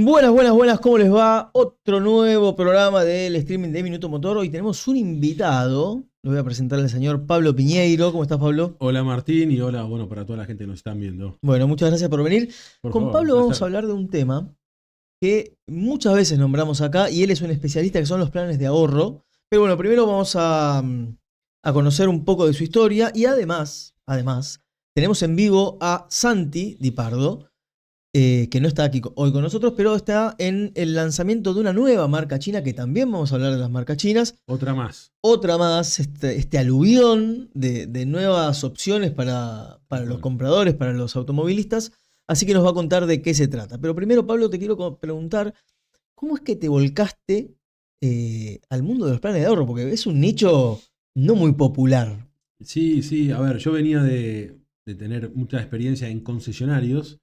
Buenas, buenas, buenas, ¿cómo les va? Otro nuevo programa del streaming de Minuto Motor. Hoy tenemos un invitado. Lo voy a presentar al señor Pablo Piñeiro. ¿Cómo estás, Pablo? Hola Martín y hola, bueno, para toda la gente que nos están viendo. Bueno, muchas gracias por venir. Por Con favor, un Pablo vamos a placer. hablar de un tema que muchas veces nombramos acá y él es un especialista que son los planes de ahorro. Pero bueno, primero vamos a conocer un poco de su historia y además, tenemos en vivo a Santi Di Pardo, que no está aquí hoy con nosotros, pero está en el lanzamiento de una nueva marca china, que también vamos a hablar de las marcas chinas. Otra más. Otra más, este aluvión de nuevas opciones para los Bueno, compradores, para los automovilistas. Así que nos va a contar de qué se trata. Pero primero, Pablo, te quiero preguntar, ¿cómo es que te volcaste al mundo de los planes de ahorro? Porque es un nicho no muy popular. sí, sí, a ver, yo venía de tener mucha experiencia en concesionarios.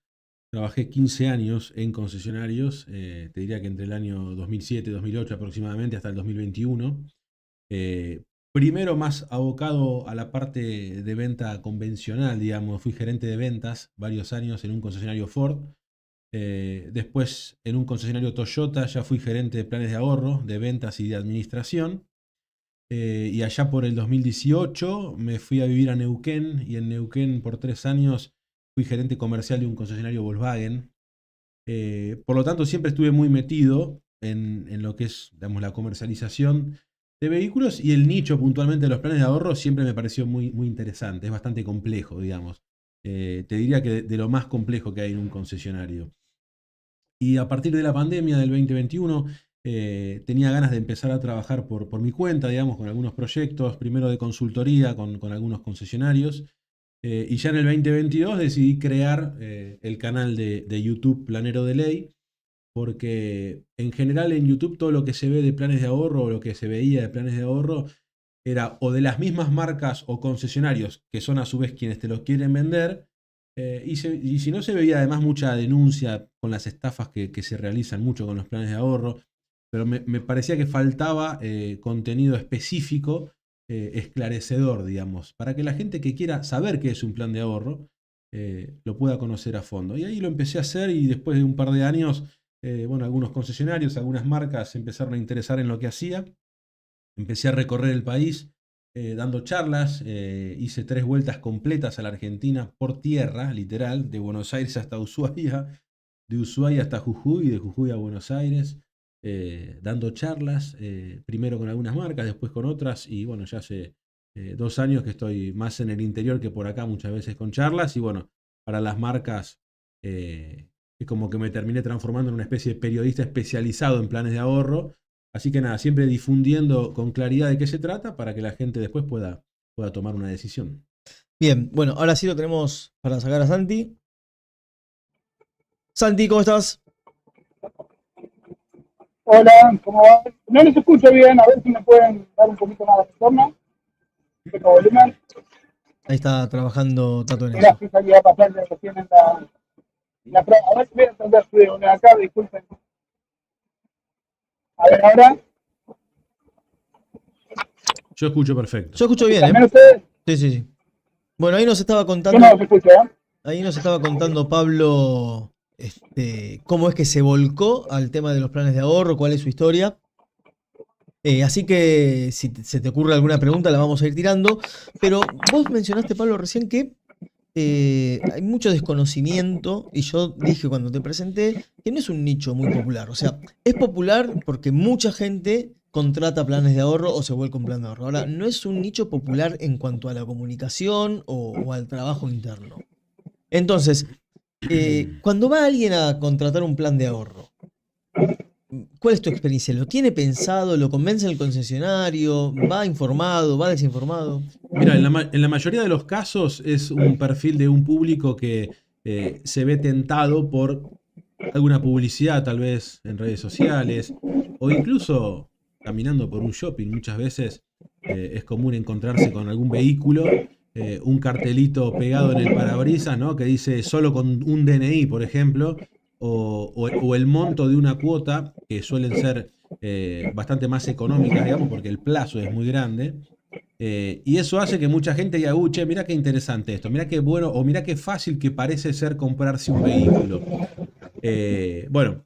Trabajé 15 años en concesionarios, te diría que entre el año 2007, 2008 aproximadamente hasta el 2021. Eh, Primero más abocado a la parte de venta convencional, digamos, fui gerente de ventas varios años en un concesionario Ford. Después en un concesionario Toyota ya fui gerente de planes de ahorro, de ventas y de administración. Y allá por el 2018 me fui a vivir a Neuquén y en Neuquén por 3 años fui gerente comercial de un concesionario Volkswagen. Por lo tanto, siempre estuve muy metido en lo que es, digamos, la comercialización de vehículos y el nicho puntualmente de los planes de ahorro siempre me pareció muy, muy interesante. Es bastante complejo, digamos. Te diría que de lo más complejo que hay en un concesionario. Y a partir de la pandemia del 2021 tenía ganas de empezar a trabajar por mi cuenta, digamos, con algunos proyectos, primero de consultoría con algunos concesionarios. Y ya en el 2022 decidí crear el canal de YouTube Planero de Ley, porque en general en YouTube todo lo que se ve de planes de ahorro o lo que se veía de planes de ahorro era o de las mismas marcas o concesionarios que son a su vez quienes te los quieren vender. Y si no, se veía además mucha denuncia con las estafas que se realizan mucho con los planes de ahorro, pero me parecía que faltaba contenido específico, esclarecedor, digamos, para que la gente que quiera saber qué es un plan de ahorro lo pueda conocer a fondo. Y ahí lo empecé a hacer y después de un par de años, bueno, algunos concesionarios, algunas marcas se empezaron a interesar en lo que hacía. Empecé a recorrer el país dando charlas, hice 3 vueltas completas a la Argentina por tierra, literal, de Buenos Aires hasta Ushuaia, de Ushuaia hasta Jujuy y de Jujuy a Buenos Aires, dando charlas, primero con algunas marcas, después con otras, y bueno, ya hace 2 años que estoy más en el interior que por acá, muchas veces con charlas, y bueno, para las marcas es como que me terminé transformando en una especie de periodista especializado en planes de ahorro. Así que nada, siempre difundiendo con claridad de qué se trata para que la gente después pueda tomar una decisión. Bien, bueno, ahora sí lo tenemos para sacar a Santi. Santi, ¿cómo estás? Hola, ¿cómo va? No les escucho bien, a ver si me pueden dar un poquito más de retorno, un poquito de volumen. Ahí está trabajando Tato en eso. Gracias, salí a pasar de recién en la prueba. A ver si voy a entender su de acá, disculpen. A ver, ahora, Yo escucho perfecto. Yo escucho bien, ¿escuchan ¿eh? bien ustedes? Sí, sí, sí. Bueno, ahí nos estaba Yo no los contando, escucho, ¿eh? ahí nos estaba contando Pablo, cómo es que se volcó al tema de los planes de ahorro, cuál es su historia. Así que si se te ocurre alguna pregunta, la vamos a ir tirando. Pero vos mencionaste, Pablo, recién que hay mucho desconocimiento, y yo dije cuando te presenté que no es un nicho muy popular. O sea, es popular porque mucha gente contrata planes de ahorro o se vuelve un plan de ahorro. Ahora, no es un nicho popular en cuanto a la comunicación o al trabajo interno. Entonces, cuando va alguien a contratar un plan de ahorro, ¿cuál es tu experiencia? ¿Lo tiene pensado? ¿Lo convence el concesionario? ¿Va informado? ¿Va desinformado? Mira, en la mayoría de los casos es un perfil de un público que se ve tentado por alguna publicidad, tal vez en redes sociales, o incluso caminando por un shopping. Muchas veces es común encontrarse con algún vehículo, un cartelito pegado en el parabrisas, ¿no? Que dice solo con un DNI, por ejemplo, o el monto de una cuota, que suelen ser bastante más económicas, digamos, porque el plazo es muy grande. Y eso hace que mucha gente diga, che, mira qué interesante esto, mira qué bueno, o mira qué fácil que parece ser comprarse un vehículo. Bueno,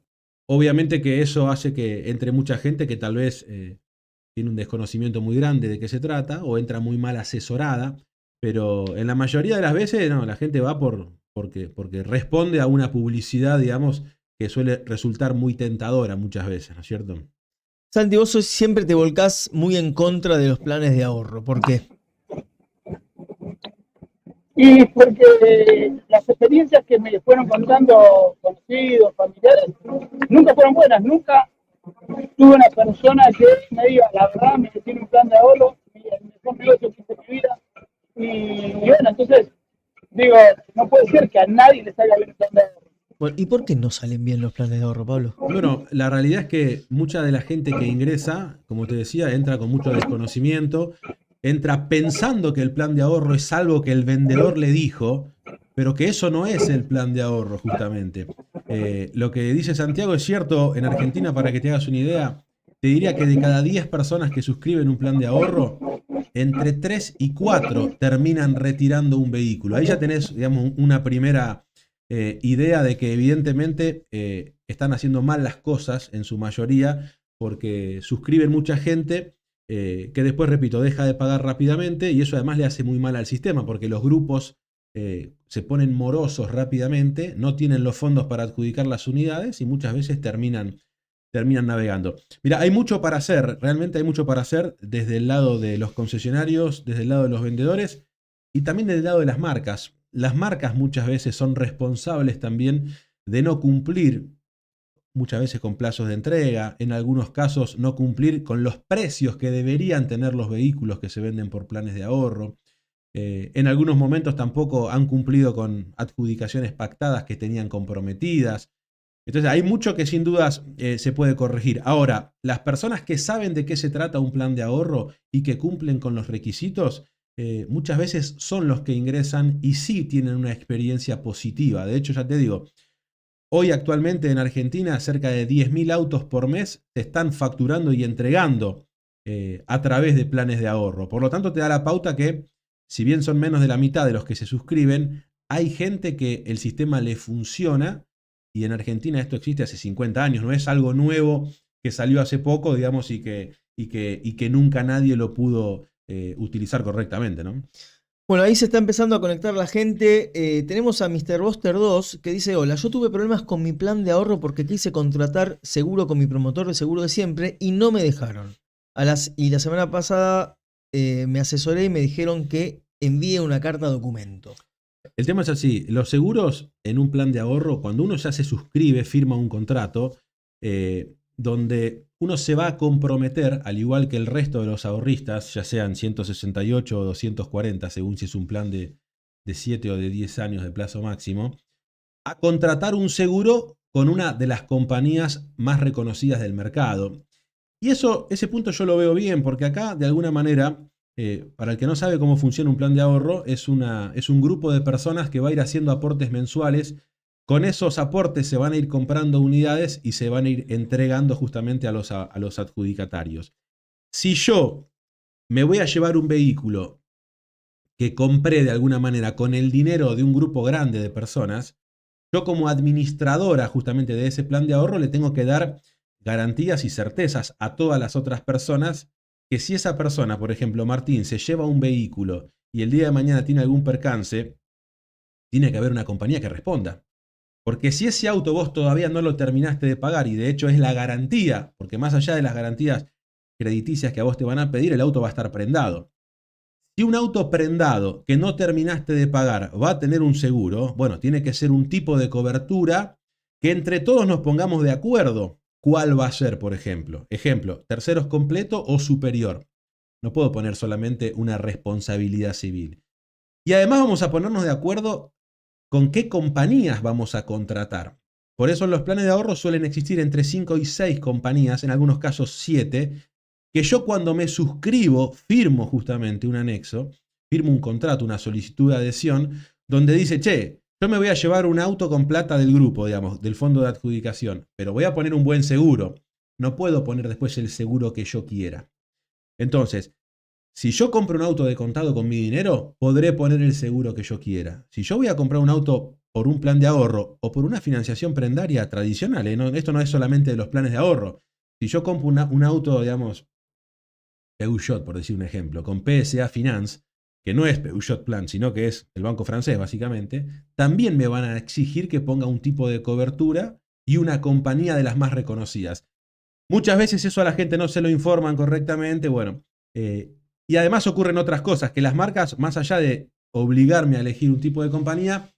Obviamente que eso hace que entre mucha gente que tal vez tiene un desconocimiento muy grande de qué se trata o entra muy mal asesorada, pero en la mayoría de las veces no, la gente va porque responde a una publicidad, digamos, que suele resultar muy tentadora muchas veces, ¿no es cierto? Santi, siempre te volcás muy en contra de los planes de ahorro. ¿Por qué? Y porque las experiencias que me fueron contando conocidos, familiares, nunca fueron buenas. Nunca tuve una persona que me diga, la verdad, me tiene un plan de ahorro, el mejor negocio que hice en mi vida. Y bueno, entonces, digo, no puede ser que a nadie le salga bien un plan de ahorro. Bueno, ¿y por qué no salen bien los planes de ahorro, Pablo? Bueno, la realidad es que mucha de la gente que ingresa, como te decía, entra con mucho desconocimiento, entra pensando que el plan de ahorro es algo que el vendedor le dijo, pero que eso no es el plan de ahorro justamente. Lo que dice Santiago es cierto, en Argentina, para que te hagas una idea, te diría que de cada 10 personas que suscriben un plan de ahorro, entre 3 y 4 terminan retirando un vehículo. Ahí ya tenés, digamos, una primera idea de que evidentemente están haciendo mal las cosas en su mayoría porque suscriben mucha gente que después, repito, deja de pagar rápidamente y eso además le hace muy mal al sistema porque los grupos se ponen morosos rápidamente, no tienen los fondos para adjudicar las unidades y muchas veces terminan navegando. Mira, hay mucho para hacer, realmente hay mucho para hacer desde el lado de los concesionarios, desde el lado de los vendedores y también desde el lado de las marcas. Las marcas muchas veces son responsables también de no cumplir, muchas veces con plazos de entrega, en algunos casos no cumplir con los precios que deberían tener los vehículos que se venden por planes de ahorro. En algunos momentos tampoco han cumplido con adjudicaciones pactadas que tenían comprometidas. Entonces hay mucho que sin dudas se puede corregir. Ahora, las personas que saben de qué se trata un plan de ahorro y que cumplen con los requisitos, muchas veces son los que ingresan y sí tienen una experiencia positiva. De hecho, ya te digo, hoy actualmente en Argentina cerca de 10.000 autos por mes se están facturando y entregando a través de planes de ahorro. Por lo tanto, te da la pauta que, si bien son menos de la mitad de los que se suscriben, hay gente que el sistema le funciona. Y en Argentina esto existe hace 50 años, no es algo nuevo que salió hace poco, digamos, y que nunca nadie lo pudo utilizar correctamente, ¿no? Bueno, ahí se está empezando a conectar la gente. Tenemos a Mr. Buster 2 que dice: hola, yo tuve problemas con mi plan de ahorro porque quise contratar seguro con mi promotor de seguro de siempre y no me dejaron. Y la semana pasada me asesoré y me dijeron que envíe una carta documento. El tema es así, los seguros en un plan de ahorro, cuando uno ya se suscribe, firma un contrato, donde uno se va a comprometer, al igual que el resto de los ahorristas, ya sean 168 o 240, según si es un plan de 7 o de 10 años de plazo máximo, a contratar un seguro con una de las compañías más reconocidas del mercado. Y ese punto yo lo veo bien, porque acá, de alguna manera, para el que no sabe cómo funciona un plan de ahorro, es un grupo de personas que va a ir haciendo aportes mensuales. Con esos aportes se van a ir comprando unidades y se van a ir entregando justamente a los adjudicatarios. Si yo me voy a llevar un vehículo que compré de alguna manera con el dinero de un grupo grande de personas, yo como administradora justamente de ese plan de ahorro le tengo que dar garantías y certezas a todas las otras personas que si esa persona, por ejemplo, Martín, se lleva un vehículo y el día de mañana tiene algún percance, tiene que haber una compañía que responda. Porque si ese auto vos todavía no lo terminaste de pagar y de hecho es la garantía, porque más allá de las garantías crediticias que a vos te van a pedir, el auto va a estar prendado. Si un auto prendado que no terminaste de pagar va a tener un seguro, bueno, tiene que ser un tipo de cobertura que entre todos nos pongamos de acuerdo. ¿Cuál va a ser, por ejemplo? Ejemplo, terceros completo o superior. No puedo poner solamente una responsabilidad civil. Y además vamos a ponernos de acuerdo con qué compañías vamos a contratar. Por eso en los planes de ahorro suelen existir entre 5 y 6 compañías, en algunos casos 7, que yo cuando me suscribo firmo justamente un anexo, firmo un contrato, una solicitud de adhesión, donde dice, che, yo me voy a llevar un auto con plata del grupo, digamos, del fondo de adjudicación, pero voy a poner un buen seguro. No puedo poner después el seguro que yo quiera. Entonces, si yo compro un auto de contado con mi dinero, podré poner el seguro que yo quiera. Si yo voy a comprar un auto por un plan de ahorro o por una financiación prendaria tradicional, esto no es solamente de los planes de ahorro. Si yo compro un auto, digamos, Peugeot, por decir un ejemplo, con PSA Finance, que no es Peugeot Plan, sino que es el banco francés básicamente, también me van a exigir que ponga un tipo de cobertura y una compañía de las más reconocidas. Muchas veces eso a la gente no se lo informan correctamente, bueno, y además ocurren otras cosas, que las marcas, más allá de obligarme a elegir un tipo de compañía,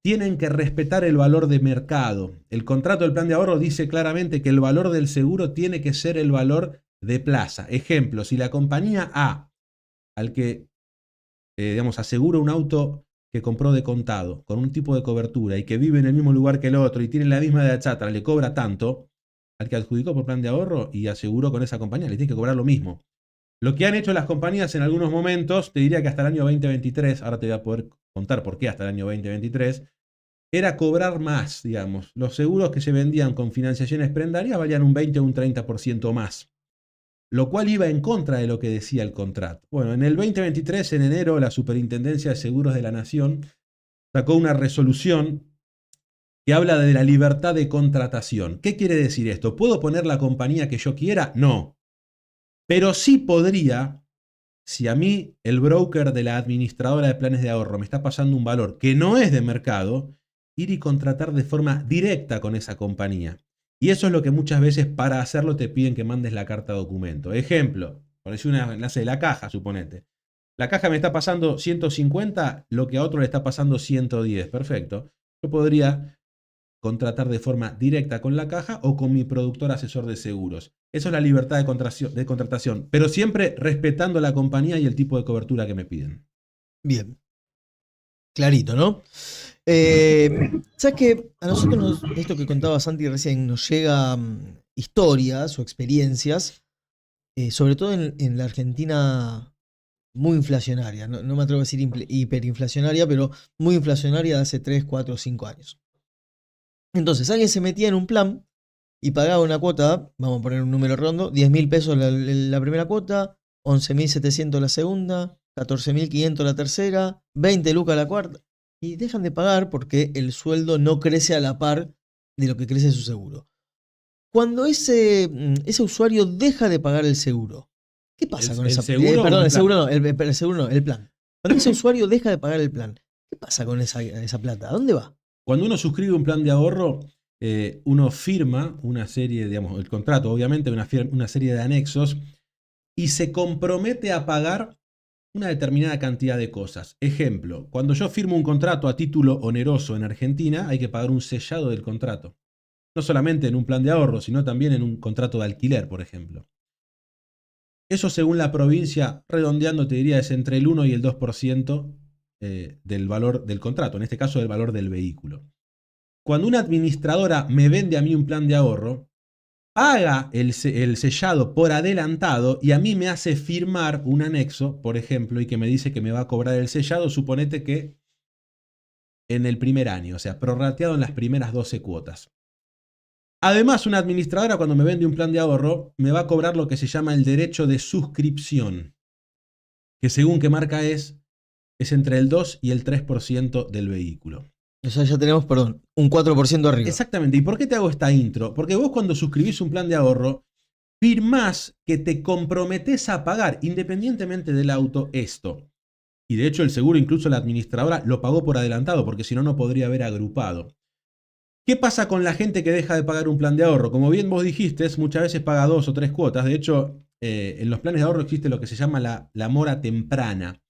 tienen que respetar el valor de mercado. El contrato del plan de ahorro dice claramente que el valor del seguro tiene que ser el valor de plaza. Ejemplo, si la compañía A, al que digamos, asegura un auto que compró de contado, con un tipo de cobertura y que vive en el mismo lugar que el otro y tiene la misma edad chatra, le cobra tanto, al que adjudicó por plan de ahorro y aseguró con esa compañía, le tiene que cobrar lo mismo. Lo que han hecho las compañías en algunos momentos, te diría que hasta el año 2023, ahora te voy a poder contar por qué hasta el año 2023, era cobrar más, digamos. Los seguros que se vendían con financiaciones prendarias valían un 20 o un 30% más, lo cual iba en contra de lo que decía el contrato. Bueno, en el 2023, en enero, la Superintendencia de Seguros de la Nación sacó una resolución que habla de la libertad de contratación. ¿Qué quiere decir esto? ¿Puedo poner la compañía que yo quiera? No. Pero sí podría, si a mí el broker de la administradora de planes de ahorro me está pasando un valor que no es de mercado, ir y contratar de forma directa con esa compañía. Y eso es lo que muchas veces para hacerlo te piden que mandes la carta documento. Ejemplo, por decir un enlace de la caja, suponete. La caja me está pasando 150, lo que a otro le está pasando 110. Perfecto. Yo podría contratar de forma directa con la caja o con mi productor asesor de seguros. Eso es la libertad de contratación, pero siempre respetando la compañía y el tipo de cobertura que me piden. Bien. Clarito, ¿no? ¿Sabes que a nosotros, esto que contaba Santi recién, nos llega historias o experiencias, sobre todo en la Argentina muy inflacionaria, no me atrevo a decir hiperinflacionaria, pero muy inflacionaria de hace 3, 4, 5 años. Entonces, alguien se metía en un plan y pagaba una cuota, vamos a poner un número redondo, 10.000 pesos la primera cuota, 11.700 la segunda, 14.500 la tercera, 20 lucas la cuarta. Y dejan de pagar porque el sueldo no crece a la par de lo que crece su seguro. Cuando ese usuario deja de pagar el seguro, ¿qué pasa con esa seguro? Perdón, el seguro no, el seguro no, el plan. Cuando ese usuario deja de pagar el plan, ¿qué pasa con esa plata? ¿A dónde va? Cuando uno suscribe un plan de ahorro, uno firma una serie, digamos, el contrato, obviamente, una serie de anexos y se compromete a pagar una determinada cantidad de cosas. Ejemplo, cuando yo firmo un contrato a título oneroso en Argentina, hay que pagar un sellado del contrato. No solamente en un plan de ahorro, sino también en un contrato de alquiler, por ejemplo. Eso según la provincia, redondeando te diría, es entre el 1 y el 2% del valor del contrato, en este caso del valor del vehículo. Cuando una administradora me vende a mí un plan de ahorro, paga el sellado por adelantado y a mí me hace firmar un anexo, por ejemplo, y que me dice que me va a cobrar el sellado, suponete que en el primer año, o sea, prorrateado en las primeras 12 cuotas. Además, una administradora cuando me vende un plan de ahorro me va a cobrar lo que se llama el derecho de suscripción, que según qué marca es entre el 2 y el 3% del vehículo. O sea, ya tenemos, perdón, un 4% arriba. Exactamente. ¿Y por qué te hago esta intro? Porque vos cuando suscribís un plan de ahorro, firmás que te comprometés a pagar, independientemente del auto, esto. Y de hecho el seguro, incluso la administradora, lo pagó por adelantado, porque si no, no podría haber agrupado. ¿Qué pasa con la gente que deja de pagar un plan de ahorro? Como bien vos dijiste, muchas veces paga 2 o 3 cuotas. De hecho, en los planes de ahorro existe lo que se llama la mora temprana.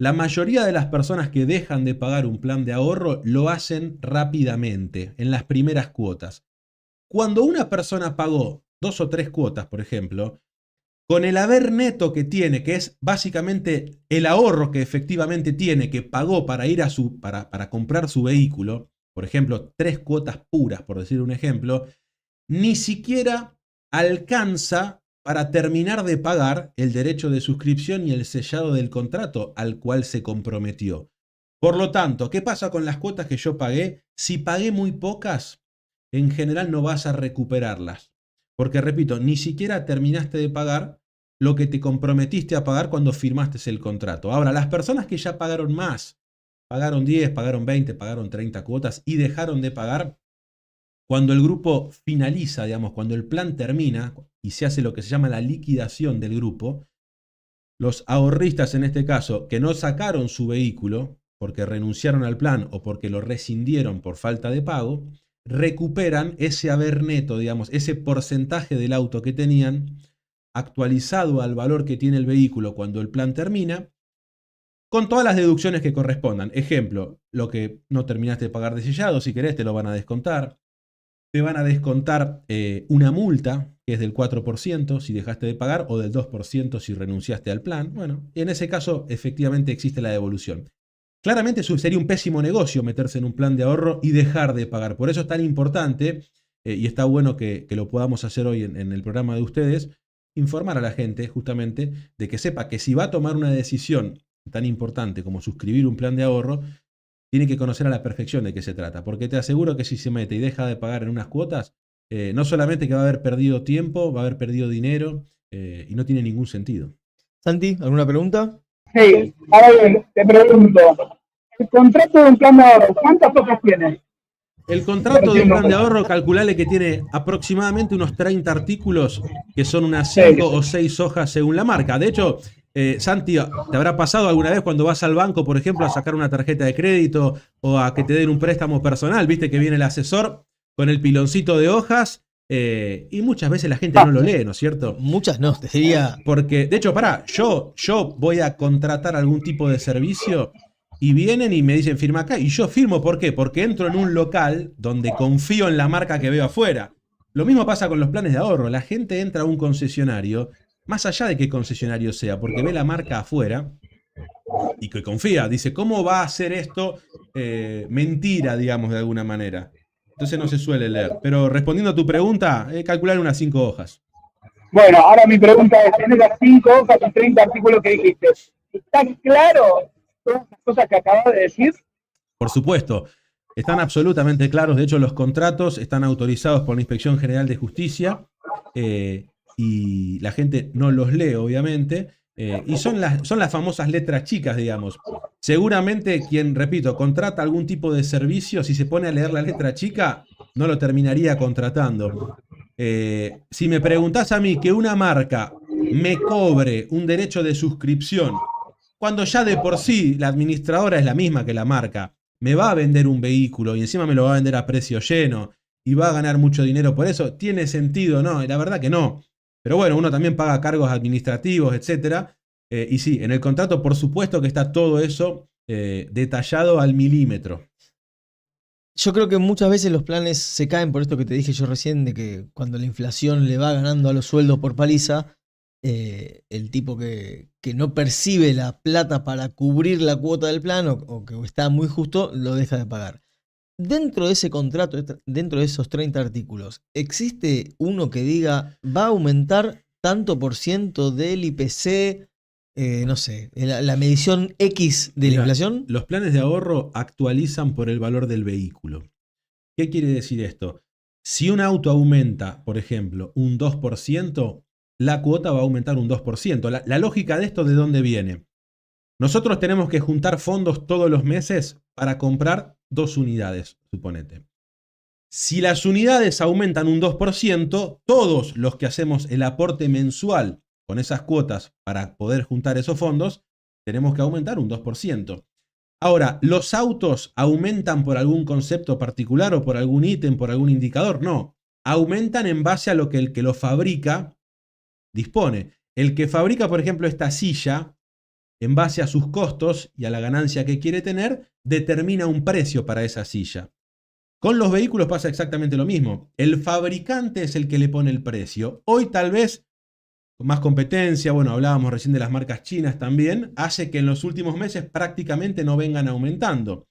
La mayoría de las personas que dejan de pagar un plan de ahorro lo hacen rápidamente, en las primeras cuotas. Cuando una persona pagó 2 o 3 cuotas, por ejemplo, con el haber neto que tiene, que es básicamente el ahorro que efectivamente tiene, que pagó para ir para comprar su vehículo, por ejemplo, 3 cuotas puras, por decir un ejemplo, ni siquiera alcanza para terminar de pagar el derecho de suscripción y el sellado del contrato al cual se comprometió. Por lo tanto, ¿qué pasa con las cuotas que yo pagué? Si pagué muy pocas, en general no vas a recuperarlas. Porque, repito, ni siquiera terminaste de pagar lo que te comprometiste a pagar cuando firmaste el contrato. Ahora, las personas que ya pagaron más, pagaron 10, pagaron 20, pagaron 30 cuotas y dejaron de pagar. Cuando el grupo finaliza, digamos, cuando el plan termina y se hace lo que se llama la liquidación del grupo, los ahorristas en este caso que no sacaron su vehículo porque renunciaron al plan o porque lo rescindieron por falta de pago, recuperan ese haber neto, digamos, ese porcentaje del auto que tenían actualizado al valor que tiene el vehículo cuando el plan termina, con todas las deducciones que correspondan. Ejemplo, lo que no terminaste de pagar de sellado, si querés te lo van a descontar. Te van a descontar una multa, que es del 4% si dejaste de pagar, o del 2% si renunciaste al plan. Bueno, en ese caso efectivamente existe la devolución. Claramente sería un pésimo negocio meterse en un plan de ahorro y dejar de pagar. Por eso es tan importante, y está bueno que lo podamos hacer hoy en el programa de ustedes, informar a la gente justamente de que sepa que si va a tomar una decisión tan importante como suscribir un plan de ahorro, tiene que conocer a la perfección de qué se trata, porque te aseguro que si se mete y deja de pagar en unas cuotas, no solamente que va a haber perdido tiempo, va a haber perdido dinero y no tiene ningún sentido. Santi, ¿alguna pregunta? Sí, ahora bien, te pregunto, el contrato de un plan de ahorro, ¿cuántas hojas tiene? El contrato de un plan de ahorro, calculale que tiene aproximadamente unos 30 artículos, que son unas 5 o 6 hojas según la marca. De hecho, Santi, ¿te habrá pasado alguna vez cuando vas al banco, por ejemplo, a sacar una tarjeta de crédito o a que te den un préstamo personal? Viste que viene el asesor con el piloncito de hojas y muchas veces la gente no lo lee, ¿no es cierto? Muchas no, te diría. Porque, de hecho, yo voy a contratar algún tipo de servicio y vienen y me dicen firma acá y yo firmo, ¿por qué? Porque entro en un local donde confío en la marca que veo afuera. Lo mismo pasa con los planes de ahorro. La gente entra a un concesionario, más allá de qué concesionario sea, porque ve la marca afuera y que confía. Dice, ¿cómo va a hacer esto mentira, digamos, de alguna manera? Entonces no se suele leer. Pero respondiendo a tu pregunta, calcular unas 5 hojas. Bueno, ahora mi pregunta es, tenés las 5 hojas y 30 artículos que dijiste. ¿Está claro todas las cosas que acabas de decir? Por supuesto, están absolutamente claros. De hecho, los contratos están autorizados por la Inspección General de Justicia y la gente no los lee, obviamente. Y son las famosas letras chicas, digamos. Seguramente quien, repito, contrata algún tipo de servicio, si se pone a leer la letra chica, no lo terminaría contratando. Si me preguntás a mí que una marca me cobre un derecho de suscripción, cuando ya de por sí la administradora es la misma que la marca, me va a vender un vehículo y encima me lo va a vender a precio lleno y va a ganar mucho dinero por eso, ¿tiene sentido? No, la verdad que no. Pero bueno, uno también paga cargos administrativos, etc. Y sí, en el contrato por supuesto que está todo eso detallado al milímetro. Yo creo que muchas veces los planes se caen por esto que te dije yo recién, de que cuando la inflación le va ganando a los sueldos por paliza, el tipo que no percibe la plata para cubrir la cuota del plan o que está muy justo, lo deja de pagar. Dentro de ese contrato, dentro de esos 30 artículos, ¿existe uno que diga va a aumentar tanto por ciento del IPC, no sé, la medición X de la inflación? Los planes de ahorro actualizan por el valor del vehículo. ¿Qué quiere decir esto? Si un auto aumenta, por ejemplo, un 2%, la cuota va a aumentar un 2%. La lógica de esto, ¿de dónde viene? Nosotros tenemos que juntar fondos todos los meses para comprar 2 unidades, suponete. Si las unidades aumentan un 2%, todos los que hacemos el aporte mensual con esas cuotas para poder juntar esos fondos, tenemos que aumentar un 2%. Ahora, ¿los autos aumentan por algún concepto particular o por algún ítem, por algún indicador? No, aumentan en base a lo que el que lo fabrica dispone. El que fabrica, por ejemplo, esta silla, en base a sus costos y a la ganancia que quiere tener, determina un precio para esa silla. Con los vehículos pasa exactamente lo mismo. El fabricante es el que le pone el precio. Hoy tal vez, con más competencia, bueno, hablábamos recién de las marcas chinas también, hace que en los últimos meses prácticamente no vengan aumentando.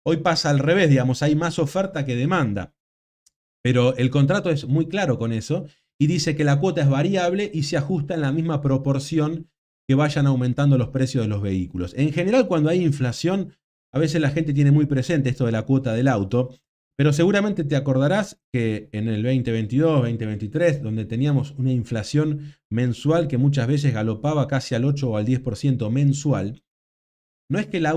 Hoy pasa al revés, digamos, hay más oferta que demanda. Pero el contrato es muy claro con eso y dice que la cuota es variable y se ajusta en la misma proporción que vayan aumentando los precios de los vehículos. En general, cuando hay inflación, a veces la gente tiene muy presente esto de la cuota del auto, pero seguramente te acordarás que en el 2022, 2023, donde teníamos una inflación mensual que muchas veces galopaba casi al 8 o al 10% mensual, no es que lo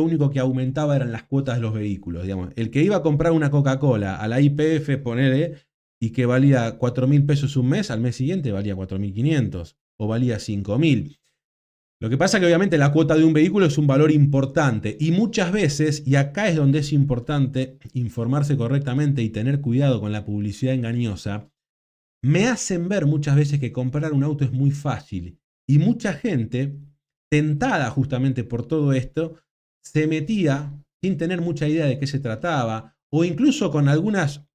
único que aumentaba eran las cuotas de los vehículos. Digamos. El que iba a comprar una Coca-Cola a la YPF, ponele, y que valía 4.000 pesos un mes, al mes siguiente valía 4.500 o valía 5.000. Lo que pasa es que obviamente la cuota de un vehículo es un valor importante y muchas veces, y acá es donde es importante informarse correctamente y tener cuidado con la publicidad engañosa, me hacen ver muchas veces que comprar un auto es muy fácil y mucha gente, tentada justamente por todo esto, se metía sin tener mucha idea de qué se trataba o incluso con algunas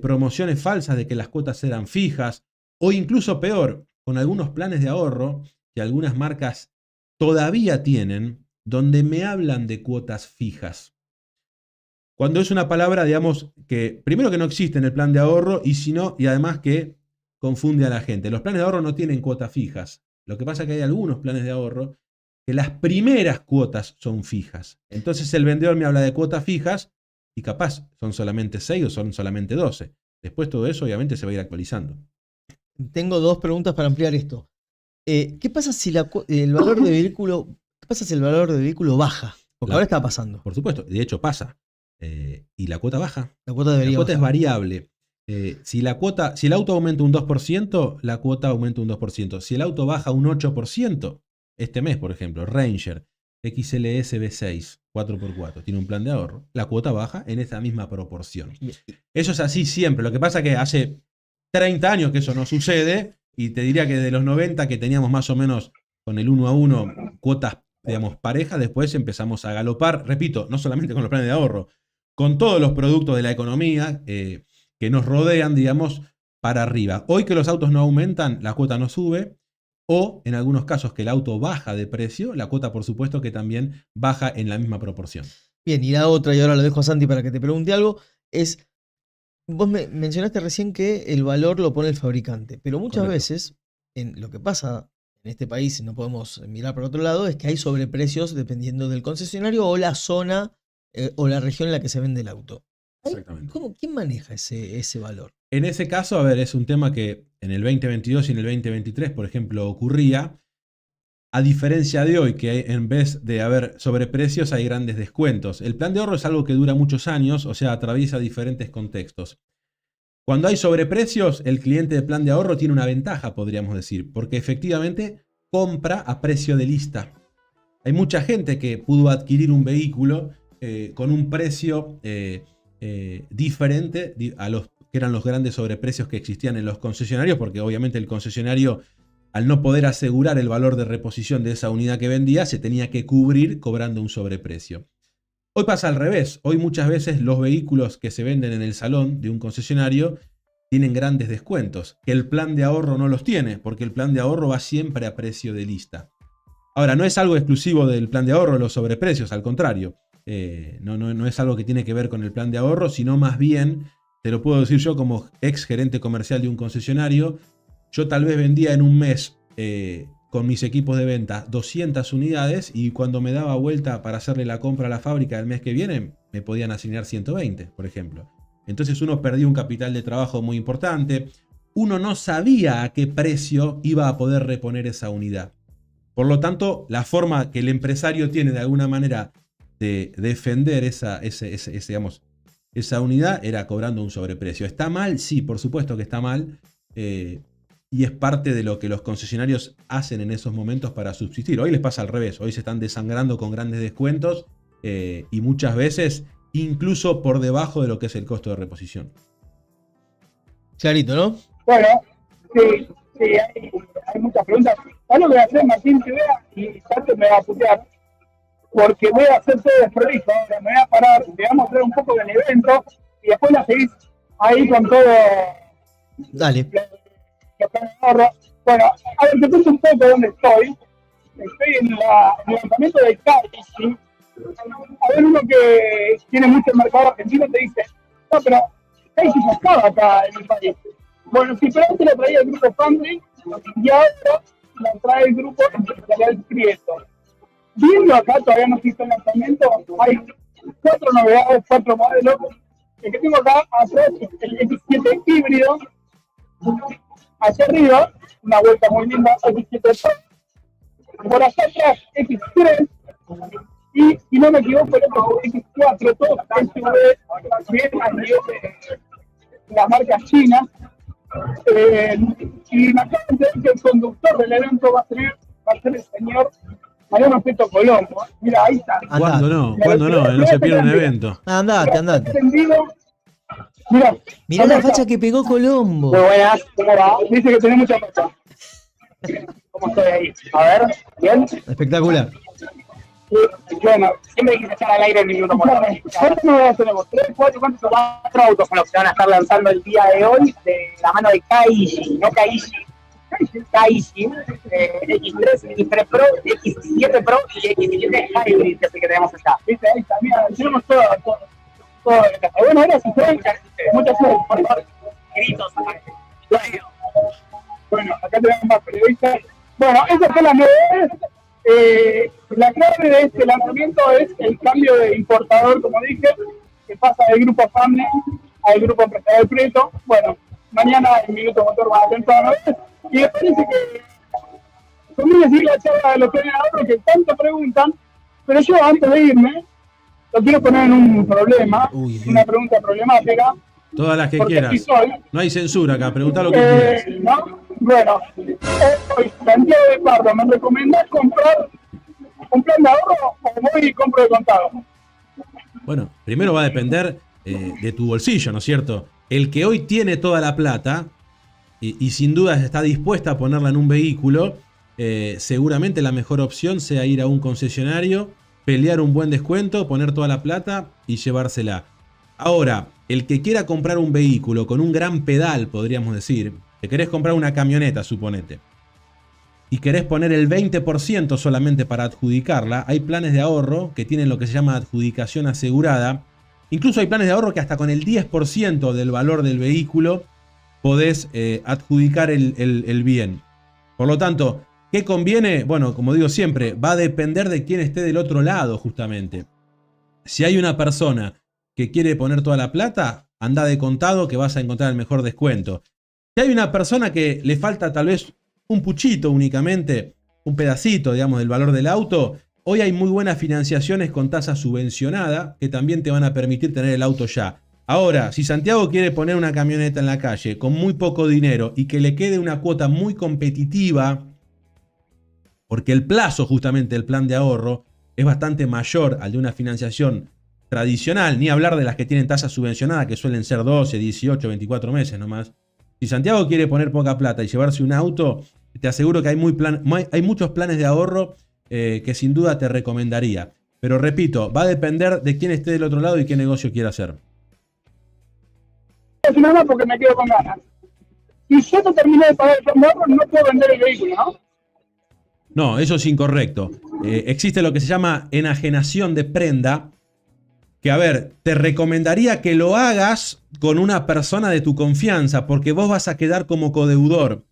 promociones falsas de que las cuotas eran fijas o incluso peor, con algunos planes de ahorro que algunas marcas todavía tienen, donde me hablan de cuotas fijas. Cuando es una palabra, digamos, que primero que no existe en el plan de ahorro y además que confunde a la gente. Los planes de ahorro no tienen cuotas fijas. Lo que pasa es que hay algunos planes de ahorro que las primeras cuotas son fijas. Entonces el vendedor me habla de cuotas fijas y capaz son solamente 6 o son solamente 12. Después todo eso obviamente se va a ir actualizando. Tengo 2 preguntas para ampliar esto. ¿Qué pasa si el valor de vehículo, qué pasa si el valor de vehículo baja? Porque ahora está pasando. Por supuesto, de hecho pasa. Y la cuota baja. La cuota debería La cuota bajar. es variable. Si el auto aumenta un 2%, la cuota aumenta un 2%. Si el auto baja un 8%, este mes, por ejemplo, Ranger XLS V6 4x4 tiene un plan de ahorro, la cuota baja en esa misma proporción. Eso es así siempre. Lo que pasa es que hace 30 años que eso no sucede, y te diría que de los 90 que teníamos más o menos con el 1 a 1 cuotas, digamos, parejas, después empezamos a galopar, repito, no solamente con los planes de ahorro, con todos los productos de la economía que nos rodean, digamos, para arriba. Hoy que los autos no aumentan, la cuota no sube, o en algunos casos que el auto baja de precio, la cuota por supuesto que también baja en la misma proporción. Bien, y la otra, y ahora lo dejo a Santi para que te pregunte algo, es, vos me mencionaste recién que el valor lo pone el fabricante, pero muchas Correcto. veces lo que pasa en este país, y no podemos mirar para otro lado, es que hay sobreprecios dependiendo del concesionario o la zona o la región en la que se vende el auto. Exactamente. ¿Quién maneja ese valor? En ese caso, a ver, es un tema que en el 2022 y en el 2023, por ejemplo, ocurría, a diferencia de hoy, que en vez de haber sobreprecios hay grandes descuentos. El plan de ahorro es algo que dura muchos años, o sea, atraviesa diferentes contextos. Cuando hay sobreprecios, el cliente de plan de ahorro tiene una ventaja, podríamos decir, porque efectivamente compra a precio de lista. Hay mucha gente que pudo adquirir un vehículo con un precio diferente a los que eran los grandes sobreprecios que existían en los concesionarios, porque obviamente el concesionario, al no poder asegurar el valor de reposición de esa unidad que vendía, se tenía que cubrir cobrando un sobreprecio. Hoy pasa al revés. Hoy muchas veces los vehículos que se venden en el salón de un concesionario tienen grandes descuentos, que el plan de ahorro no los tiene, porque el plan de ahorro va siempre a precio de lista. Ahora, no es algo exclusivo del plan de ahorro los sobreprecios, al contrario. No es algo que tiene que ver con el plan de ahorro, sino más bien, te lo puedo decir yo como ex gerente comercial de un concesionario, yo tal vez vendía en un mes con mis equipos de venta 200 unidades y cuando me daba vuelta para hacerle la compra a la fábrica del mes que viene, me podían asignar 120, por ejemplo. Entonces uno perdía un capital de trabajo muy importante, uno no sabía a qué precio iba a poder reponer esa unidad. Por lo tanto, la forma que el empresario tiene de alguna manera de defender esa unidad era cobrando un sobreprecio. ¿Está mal? Sí, por supuesto que está mal. Y es parte de lo que los concesionarios hacen en esos momentos para subsistir. Hoy les pasa al revés. Hoy se están desangrando con grandes descuentos y muchas veces incluso por debajo de lo que es el costo de reposición. Clarito, ¿no? Bueno, sí, hay muchas preguntas. Ahora lo que voy a hacer, Martín, te vea y Santi me va a putear, porque voy a hacer todo desprolijo. Ahora me voy a parar, te voy a mostrar un poco del evento y después la seguís ahí con todo. Dale. Bueno, a ver, te cuento un poco dónde estoy. Estoy en el lanzamiento de Cadiz. A ver, uno que tiene mucho el mercado argentino te dice, no, pero Cadiz se acaba acá en el país. Bueno, sí, pero antes lo traía el grupo Funding y ahora lo trae el grupo empresarial Prieto. Viendo acá, todavía no existe el lanzamiento, hay 4 novedades, 4 modelos. El que tengo acá atrás es el X7 híbrido. Hacia arriba, una vuelta muy linda, X7 Top. Por acá atrás, X3, Y si no me equivoco, el otro X4, todo SUV bien a nivel de las marcas chinas. Y me acaban de enterar que el conductor del evento va a ser el señor Mariano Peto Colombo. Mira, ahí está. ¿Cuándo no? ¿Cuándo no? No se pierde un evento. Andate. Mira, Mirá la facha que pegó Colombo. muy buenas, ¿cómo va? Dice que tenés mucha facha. ¿Cómo estoy ahí? A ver, ¿bien? Espectacular. Bueno, siempre quise estar al aire en Minuto Motor. ¿Cuántos novedades tenemos? ¿3, 4, cuántos? 4 autos con los que se van a estar lanzando el día de hoy de la mano de Kaishi, no Kaishi. Kaishi, X3, X3 Pro, X7 Pro y X7 Hybrid, que es el que tenemos acá. ¿Viste? Ahí está, mira, tenemos todo en casa. Bueno, gracias, muchas suerte, por favor. Gritos, bueno, acá tenemos más periodistas. Bueno, esas son las novedades. La clave de este lanzamiento es el cambio de importador, como dije, que pasa del grupo Family al grupo empresarial Prieto. Bueno, mañana en Minuto Motor van a tener todas las novedades. Y me parece que conviene seguir la charla de los planes de ahorro que tanto preguntan, pero yo antes de irme, lo quiero poner en un problema, una pregunta problemática. Todas las que quieras. Soy, no hay censura acá, preguntá lo que quieras. ¿no? Bueno, hoy Santiago de Pardo, ¿me recomendás comprar un plan de ahorro o voy y compro de contado? Bueno, primero va a depender de tu bolsillo, ¿no es cierto? El que hoy tiene toda la plata y sin duda está dispuesta a ponerla en un vehículo, seguramente la mejor opción sea ir a un concesionario, pelear un buen descuento, poner toda la plata y llevársela. Ahora, el que quiera comprar un vehículo con un gran pedal, podríamos decir, que querés comprar una camioneta, suponete, y querés poner el 20% solamente para adjudicarla, hay planes de ahorro que tienen lo que se llama adjudicación asegurada. Incluso hay planes de ahorro que hasta con el 10% del valor del vehículo podés adjudicar el bien. Por lo tanto, ¿qué conviene? Bueno, como digo siempre, va a depender de quién esté del otro lado, justamente. Si hay una persona que quiere poner toda la plata, anda de contado que vas a encontrar el mejor descuento. Si hay una persona que le falta tal vez un puchito únicamente, un pedacito, digamos, del valor del auto, hoy hay muy buenas financiaciones con tasa subvencionada que también te van a permitir tener el auto ya. Ahora, si Santiago quiere poner una camioneta en la calle con muy poco dinero y que le quede una cuota muy competitiva, porque el plazo justamente del plan de ahorro es bastante mayor al de una financiación tradicional, ni hablar de las que tienen tasa subvencionada, que suelen ser 12, 18, 24 meses nomás. Si Santiago quiere poner poca plata y llevarse un auto, te aseguro que hay muchos planes de ahorro que sin duda te recomendaría. Pero repito, va a depender de quién esté del otro lado y qué negocio quiera hacer. Nada porque me quedo con ganas. Si yo no terminé de pagar el plan de ahorro, no puedo vender el vehículo, ¿no? No, eso es incorrecto. Existe lo que se llama enajenación de prenda, que a ver, te recomendaría que lo hagas con una persona de tu confianza, porque vos vas a quedar como codeudor.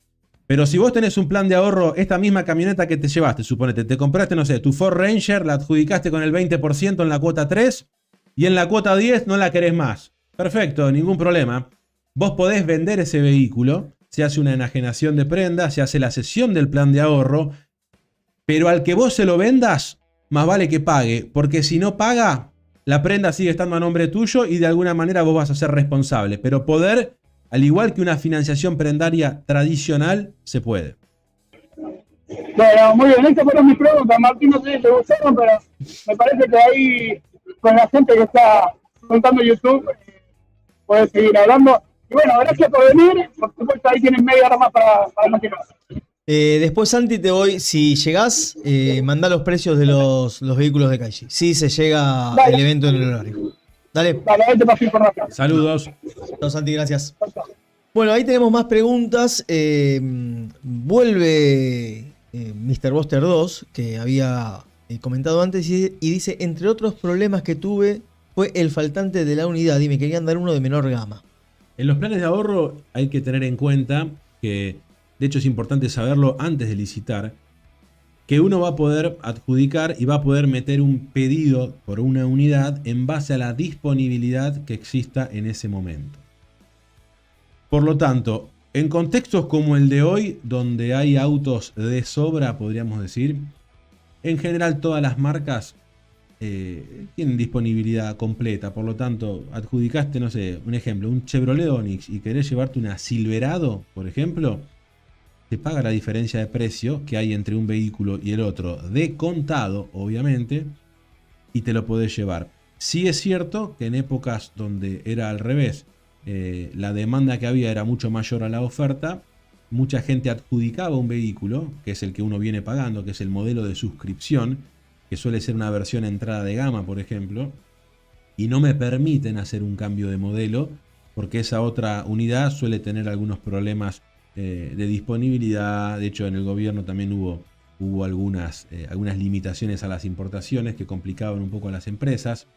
Pero si vos tenés un plan de ahorro, esta misma camioneta que te llevaste, suponete, te compraste, no sé, tu Ford Ranger, la adjudicaste con el 20% en la cuota 3 y en la cuota 10 no la querés más. Perfecto, ningún problema. Vos podés vender ese vehículo, se hace una enajenación de prenda, se hace la cesión del plan de ahorro, pero al que vos se lo vendas, más vale que pague, porque si no paga, la prenda sigue estando a nombre tuyo y de alguna manera vos vas a ser responsable. Pero poder, al igual que una financiación prendaria tradicional, se puede. Bueno, muy bien, estas fueron mis preguntas, Martín, no sé si te gustaron, pero me parece que ahí con la gente que está contando YouTube puedes seguir hablando. Y bueno, gracias por venir, por supuesto ahí tienes media hora más para continuar. Después, Santi, si llegás, mandá los precios de los vehículos de Kaishi. Sí, se llega el evento en el horario. Dale. Dale, ahí te paso información. Saludos. Chao, Santi, gracias. Bueno, ahí tenemos más preguntas. Vuelve Mr. Buster 2, que había comentado antes, y dice, entre otros problemas que tuve fue el faltante de la unidad y me querían dar uno de menor gama. En los planes de ahorro hay que tener en cuenta que, de hecho es importante saberlo antes de licitar, que uno va a poder adjudicar y va a poder meter un pedido por una unidad en base a la disponibilidad que exista en ese momento. Por lo tanto, en contextos como el de hoy, donde hay autos de sobra, podríamos decir, En general todas las marcas tienen disponibilidad completa, por lo tanto, adjudicaste, no sé, un ejemplo, un Chevrolet Onix y querés llevarte una Silverado, por ejemplo, te paga la diferencia de precio que hay entre un vehículo y el otro, de contado, obviamente, y te lo podés llevar. Sí es cierto que en épocas donde era al revés, la demanda que había era mucho mayor a la oferta, mucha gente adjudicaba un vehículo, que es el que uno viene pagando, que es el modelo de suscripción, que suele ser una versión entrada de gama, por ejemplo, y no me permiten hacer un cambio de modelo, porque esa otra unidad suele tener algunos problemas de disponibilidad. De hecho, en el gobierno también hubo algunas limitaciones a las importaciones que complicaban un poco a las empresas.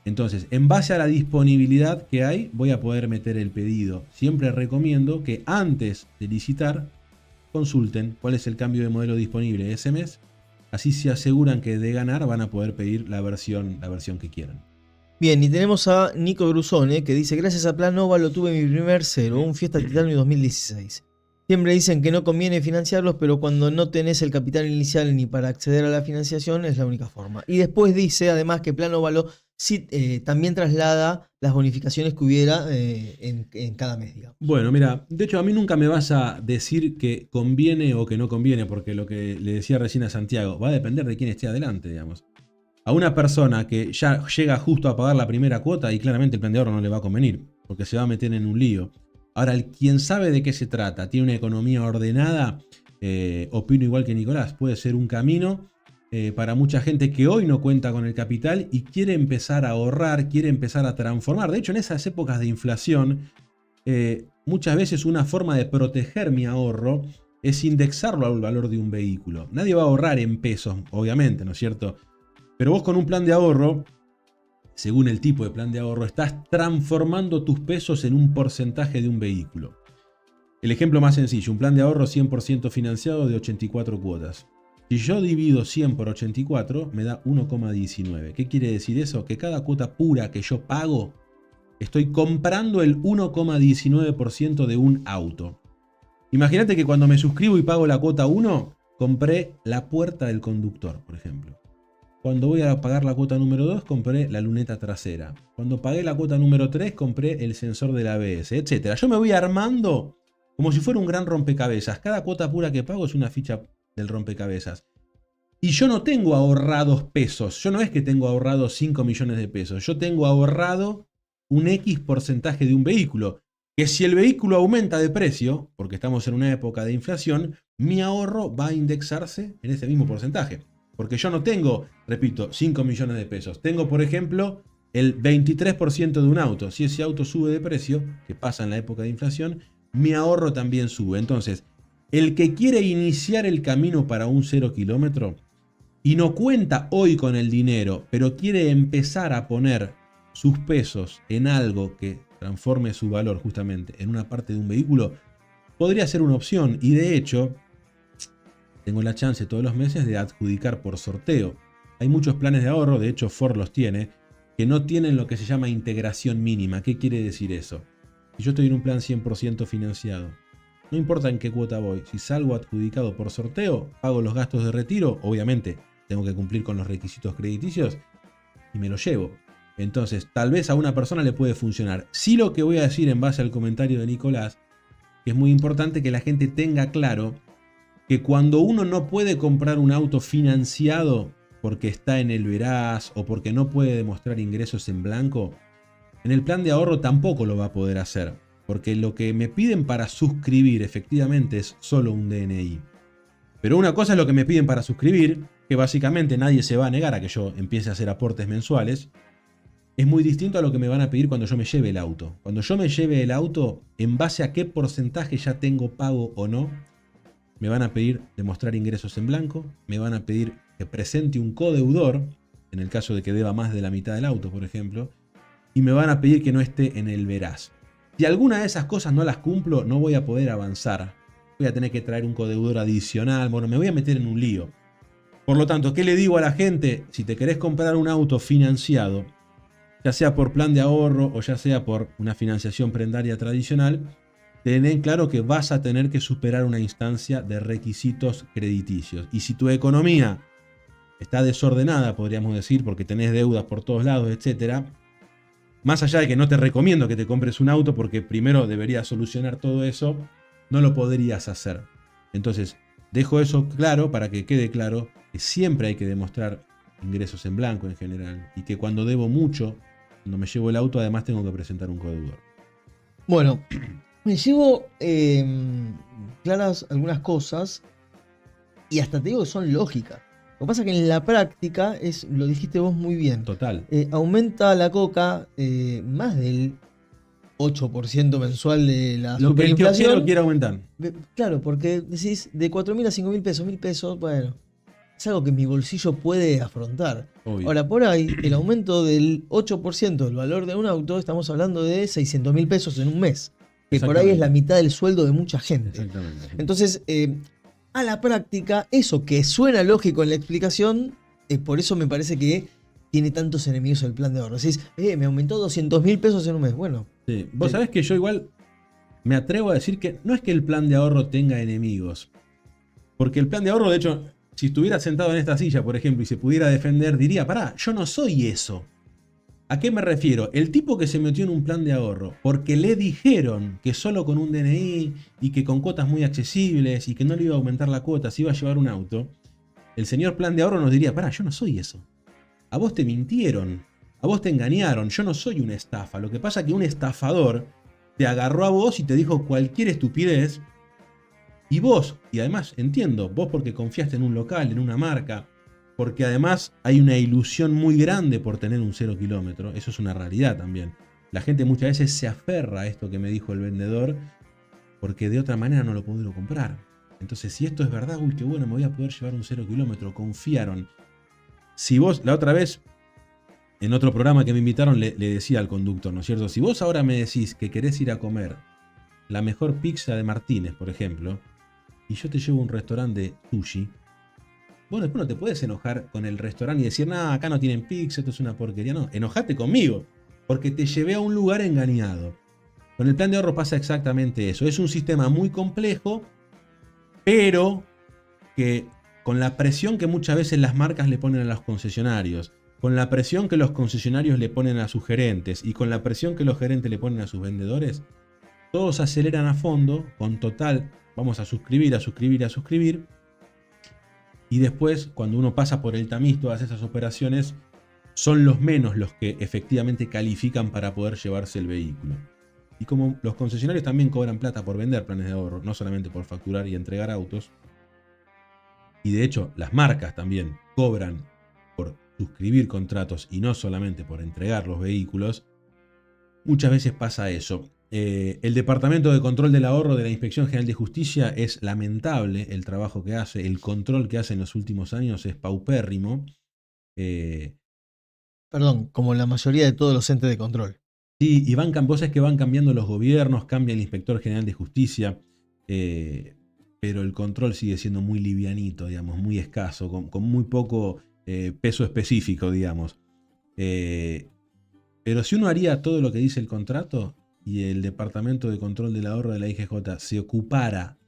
Entonces, en base a la disponibilidad que hay, voy a poder meter el pedido. Siempre recomiendo que antes de licitar, consulten cuál es el cambio de modelo disponible ese mes. Así se aseguran que de ganar van a poder pedir la versión que quieran. Bien, y tenemos a Nico Grusone que dice: gracias a Plan Óvalo tuve mi primer cero, un Fiesta Titanio 2016. Siempre dicen que no conviene financiarlos, pero cuando no tenés el capital inicial ni para acceder a la financiación es la única forma. Y después dice además que Plan Óvalo sí, también traslada las bonificaciones que hubiera en cada mes, digamos. Bueno, mira, de hecho a mí nunca me vas a decir que conviene o que no conviene, porque lo que le decía recién a Santiago, va a depender de quién esté adelante, digamos. A una persona que ya llega justo a pagar la primera cuota y claramente el plan de ahorro no le va a convenir, porque se va a meter en un lío. Ahora, quien sabe de qué se trata, tiene una economía ordenada, opino igual que Nicolás, puede ser un camino para mucha gente que hoy no cuenta con el capital y quiere empezar a ahorrar, quiere empezar a transformar. De hecho, en esas épocas de inflación, muchas veces una forma de proteger mi ahorro es indexarlo al valor de un vehículo. Nadie va a ahorrar en pesos, obviamente, ¿no es cierto? Pero vos con un plan de ahorro, según el tipo de plan de ahorro, estás transformando tus pesos en un porcentaje de un vehículo. El ejemplo más sencillo, un plan de ahorro 100% financiado de 84 cuotas. Si yo divido 100 por 84, me da 1,19. ¿Qué quiere decir eso? Que cada cuota pura que yo pago, estoy comprando el 1,19% de un auto. Imagínate que cuando me suscribo y pago la cuota 1, compré la puerta del conductor, por ejemplo. Cuando voy a pagar la cuota número 2, compré la luneta trasera. Cuando pagué la cuota número 3, compré el sensor del ABS, etc. Yo me voy armando como si fuera un gran rompecabezas. Cada cuota pura que pago es una ficha del rompecabezas. Y yo no tengo ahorrados pesos. Yo no es que tengo ahorrado 5 millones de pesos. Yo tengo ahorrado un X porcentaje de un vehículo. Que si el vehículo aumenta de precio, porque estamos en una época de inflación, mi ahorro va a indexarse en ese mismo porcentaje. Porque yo no tengo, repito, 5 millones de pesos. Tengo, por ejemplo, el 23% de un auto. Si ese auto sube de precio, que pasa en la época de inflación, mi ahorro también sube. Entonces, el que quiere iniciar el camino para un 0 kilómetro y no cuenta hoy con el dinero, pero quiere empezar a poner sus pesos en algo que transforme su valor justamente en una parte de un vehículo, podría ser una opción. Y de hecho, tengo la chance todos los meses de adjudicar por sorteo. Hay muchos planes de ahorro, de hecho Ford los tiene, que no tienen lo que se llama integración mínima. ¿Qué quiere decir eso? Si yo estoy en un plan 100% financiado, no importa en qué cuota voy, si salgo adjudicado por sorteo, pago los gastos de retiro, obviamente tengo que cumplir con los requisitos crediticios y me lo llevo. Entonces, tal vez a una persona le puede funcionar. Sí, lo que voy a decir en base al comentario de Nicolás, que es muy importante que la gente tenga claro que cuando uno no puede comprar un auto financiado porque está en el veraz o porque no puede demostrar ingresos en blanco, en el plan de ahorro tampoco lo va a poder hacer, porque lo que me piden para suscribir efectivamente es solo un DNI. Pero una cosa es lo que me piden para suscribir, que básicamente nadie se va a negar a que yo empiece a hacer aportes mensuales. Es muy distinto a lo que me van a pedir cuando yo me lleve el auto. Cuando yo me lleve el auto, en base a qué porcentaje ya tengo pago o no, me van a pedir demostrar ingresos en blanco, me van a pedir que presente un codeudor, en el caso de que deba más de la mitad del auto, por ejemplo, y me van a pedir que no esté en el veraz. Si alguna de esas cosas no las cumplo, no voy a poder avanzar. Voy a tener que traer un codeudor adicional, bueno, me voy a meter en un lío. Por lo tanto, ¿qué le digo a la gente? Si te querés comprar un auto financiado, ya sea por plan de ahorro o ya sea por una financiación prendaria tradicional, ten claro que vas a tener que superar una instancia de requisitos crediticios. Y si tu economía está desordenada, podríamos decir, porque tenés deudas por todos lados, etcétera, más allá de que no te recomiendo que te compres un auto, porque primero deberías solucionar todo eso, no lo podrías hacer. Entonces, dejo eso claro para que quede claro que siempre hay que demostrar ingresos en blanco en general, y que cuando debo mucho, cuando me llevo el auto, además tengo que presentar un codeudor. Bueno, me llevo claras algunas cosas y hasta te digo que son lógicas. Lo que pasa es que en la práctica, lo dijiste vos muy bien, Total. aumenta la coca más del 8% mensual de la Lo que el superinflación. kiosquero quiere aumentar. Claro, porque decís de 4.000 a 5.000 pesos, 1.000 pesos, bueno, es algo que mi bolsillo puede afrontar. Obvio. Ahora, por ahí, el aumento del 8% del valor de un auto, estamos hablando de 600.000 pesos en un mes, que por ahí es la mitad del sueldo de mucha gente. Exactamente. Entonces, a la práctica, eso que suena lógico en la explicación, por eso me parece que tiene tantos enemigos el plan de ahorro. Decís, me aumentó 200.000 pesos en un mes. Bueno. Sí. Vos sabés que yo igual me atrevo a decir que no es que el plan de ahorro tenga enemigos. Porque el plan de ahorro, de hecho, si estuviera sentado en esta silla, por ejemplo, y se pudiera defender, diría, pará, yo no soy eso. ¿A qué me refiero? El tipo que se metió en un plan de ahorro porque le dijeron que solo con un DNI y que con cuotas muy accesibles y que no le iba a aumentar la cuota si iba a llevar un auto, el señor plan de ahorro nos diría, pará, yo no soy eso. A vos te mintieron, a vos te engañaron, yo no soy una estafa. Lo que pasa es que un estafador te agarró a vos y te dijo cualquier estupidez. Y vos, y además entiendo, vos porque confiaste en un local, en una marca, porque además hay una ilusión muy grande por tener un 0 kilómetro, eso es una realidad también. La gente muchas veces se aferra a esto que me dijo el vendedor, porque de otra manera no lo pudieron comprar. Entonces, si esto es verdad, uy, qué bueno, me voy a poder llevar un 0 kilómetro, confiaron. Si vos, la otra vez, en otro programa que me invitaron, le decía al conductor, ¿no es cierto? Si vos ahora me decís que querés ir a comer la mejor pizza de Martínez, por ejemplo, y yo te llevo a un restaurante de sushi, bueno, después no te puedes enojar con el restaurante y decir, nah, acá no tienen pizza, esto es una porquería. No, enojate conmigo, porque te llevé a un lugar engañado. Con el plan de ahorro pasa exactamente eso. Es un sistema muy complejo, pero que con la presión que muchas veces las marcas le ponen a los concesionarios, con la presión que los concesionarios le ponen a sus gerentes y con la presión que los gerentes le ponen a sus vendedores, todos aceleran a fondo, con total, vamos a suscribir, a suscribir, a suscribir. Y después, cuando uno pasa por el tamiz, todas esas operaciones son los menos los que efectivamente califican para poder llevarse el vehículo. Y como los concesionarios también cobran plata por vender planes de ahorro, no solamente por facturar y entregar autos, y de hecho las marcas también cobran por suscribir contratos y no solamente por entregar los vehículos, muchas veces pasa eso. El Departamento de Control del Ahorro de la Inspección General de Justicia es lamentable el trabajo que hace, el control que hace en los últimos años es paupérrimo. Perdón, como la mayoría de todos los entes de control. Sí, y vos sabés que van cambiando los gobiernos, cambia el Inspector General de Justicia, pero el control sigue siendo muy livianito, digamos, muy escaso, con muy poco peso específico, digamos. Pero si uno haría todo lo que dice el contrato, y el Departamento de Control del Ahorro de la IGJ se ocupara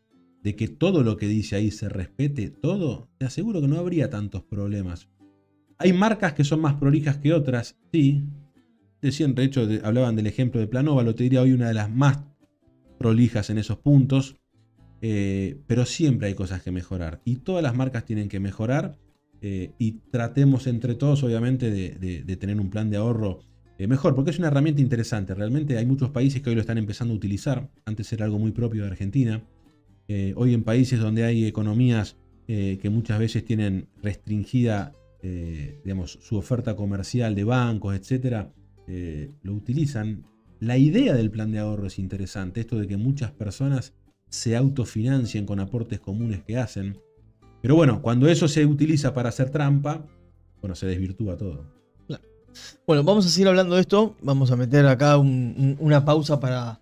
de que todo lo que dice ahí se respete, todo, te aseguro que no habría tantos problemas. Hay marcas que son más prolijas que otras, sí. Decían, de hecho, hablaban del ejemplo de Planóvalo, te diría hoy una de las más prolijas en esos puntos, pero siempre hay cosas que mejorar. Y todas las marcas tienen que mejorar, y tratemos entre todos, obviamente, de tener un plan de ahorro mejor, porque es una herramienta interesante. Realmente hay muchos países que hoy lo están empezando a utilizar. Antes era algo muy propio de Argentina. Hoy en países donde hay economías que muchas veces tienen restringida digamos, su oferta comercial de bancos, etcétera, lo utilizan. La idea del plan de ahorro es interesante. Esto de que muchas personas se autofinancien con aportes comunes que hacen. Pero bueno, cuando eso se utiliza para hacer trampa, bueno, se desvirtúa todo. Bueno, vamos a seguir hablando de esto. Vamos a meter acá una pausa para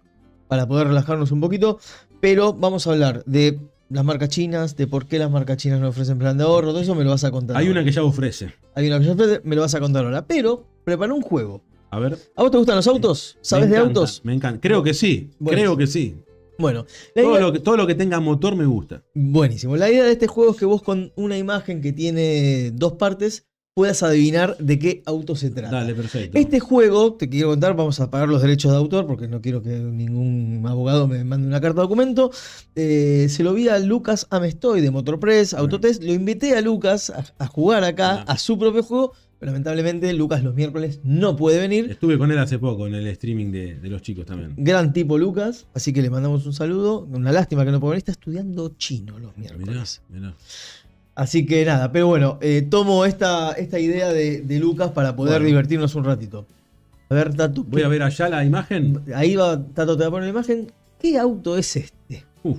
poder relajarnos un poquito. Pero vamos a hablar de las marcas chinas, de por qué las marcas chinas no ofrecen plan de ahorro. Todo eso me lo vas a contar. Hay ahora. una que ya ofrece. Hay una que ya ofrece, me lo vas a contar ahora. Pero preparé un juego. A ver. ¿A vos te gustan los autos? ¿Sabes de autos? Me encanta. Creo que sí. Bueno. Creo que sí. Bueno, la idea- Todo lo que tenga motor me gusta. buenísimo. La idea de este juego es que vos con una imagen que tiene dos partes puedas adivinar de qué auto se trata. Dale, perfecto. Este juego, te quiero contar, vamos a pagar los derechos de autor porque no quiero que ningún abogado me mande una carta de documento. Se lo vi a Lucas Amestoy de Motorpress, Autotest. Lo invité a Lucas a jugar acá a su propio juego, pero lamentablemente Lucas los miércoles no puede venir. Estuve con él hace poco en el streaming de los chicos también. Gran tipo Lucas, así que le mandamos un saludo. Una lástima que no puede venir, está estudiando chino los Mirá, miércoles. mirá. Así que nada, pero bueno, tomo esta idea de Lucas para poder Bueno. divertirnos un ratito. A ver, Tato. Voy a ver allá la imagen. Ahí va, Tato, te va a poner la imagen. ¿Qué auto es este? Uf.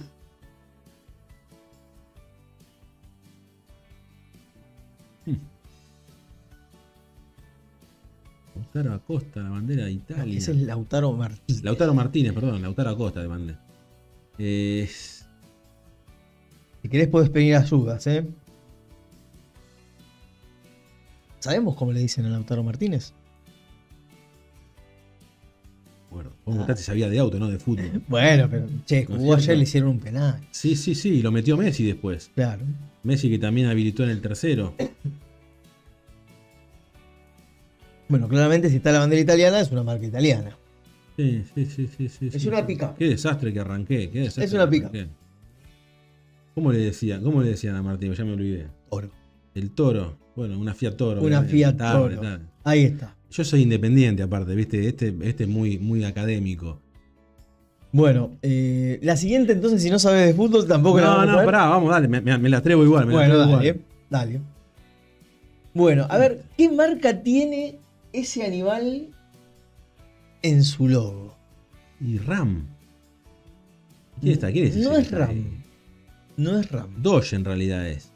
Lautaro Acosta, la bandera de Italia. Ese es Lautaro Martínez. Lautaro Martínez, perdón, Lautaro Acosta de bandera. Si querés podés pedir ayudas, ¿eh? ¿Sabemos cómo le dicen a Lautaro Martínez? Bueno, vos Tati sabía de auto, no de fútbol. Bueno, pero che, ¿No es jugó ayer, cierto? le hicieron un penal. Sí, y lo metió Messi después. Claro. Messi que también habilitó en el tercero. Bueno, claramente si está la bandera italiana, es una marca italiana. Sí. Es una pick-up. Qué desastre que arranqué. Es una pick-up. ¿Cómo le decían a Martín? Ya me olvidé. Oro. El Toro. Bueno, una Fiat Toro. Una Fiat Table, Toro. tal. Ahí está. Yo soy independiente aparte, ¿viste? Este es muy académico. Bueno, la siguiente entonces, si no sabes de fútbol, tampoco la vamos a ver. Pará, vamos, dale, me la atrevo igual. Bueno, dale. Bueno, a ver, ¿qué marca tiene ese animal en su logo? Y Ram. ¿Quién está? ¿Quién es ese No que es está Ram. ahí? No es Ram. Dodge en realidad es.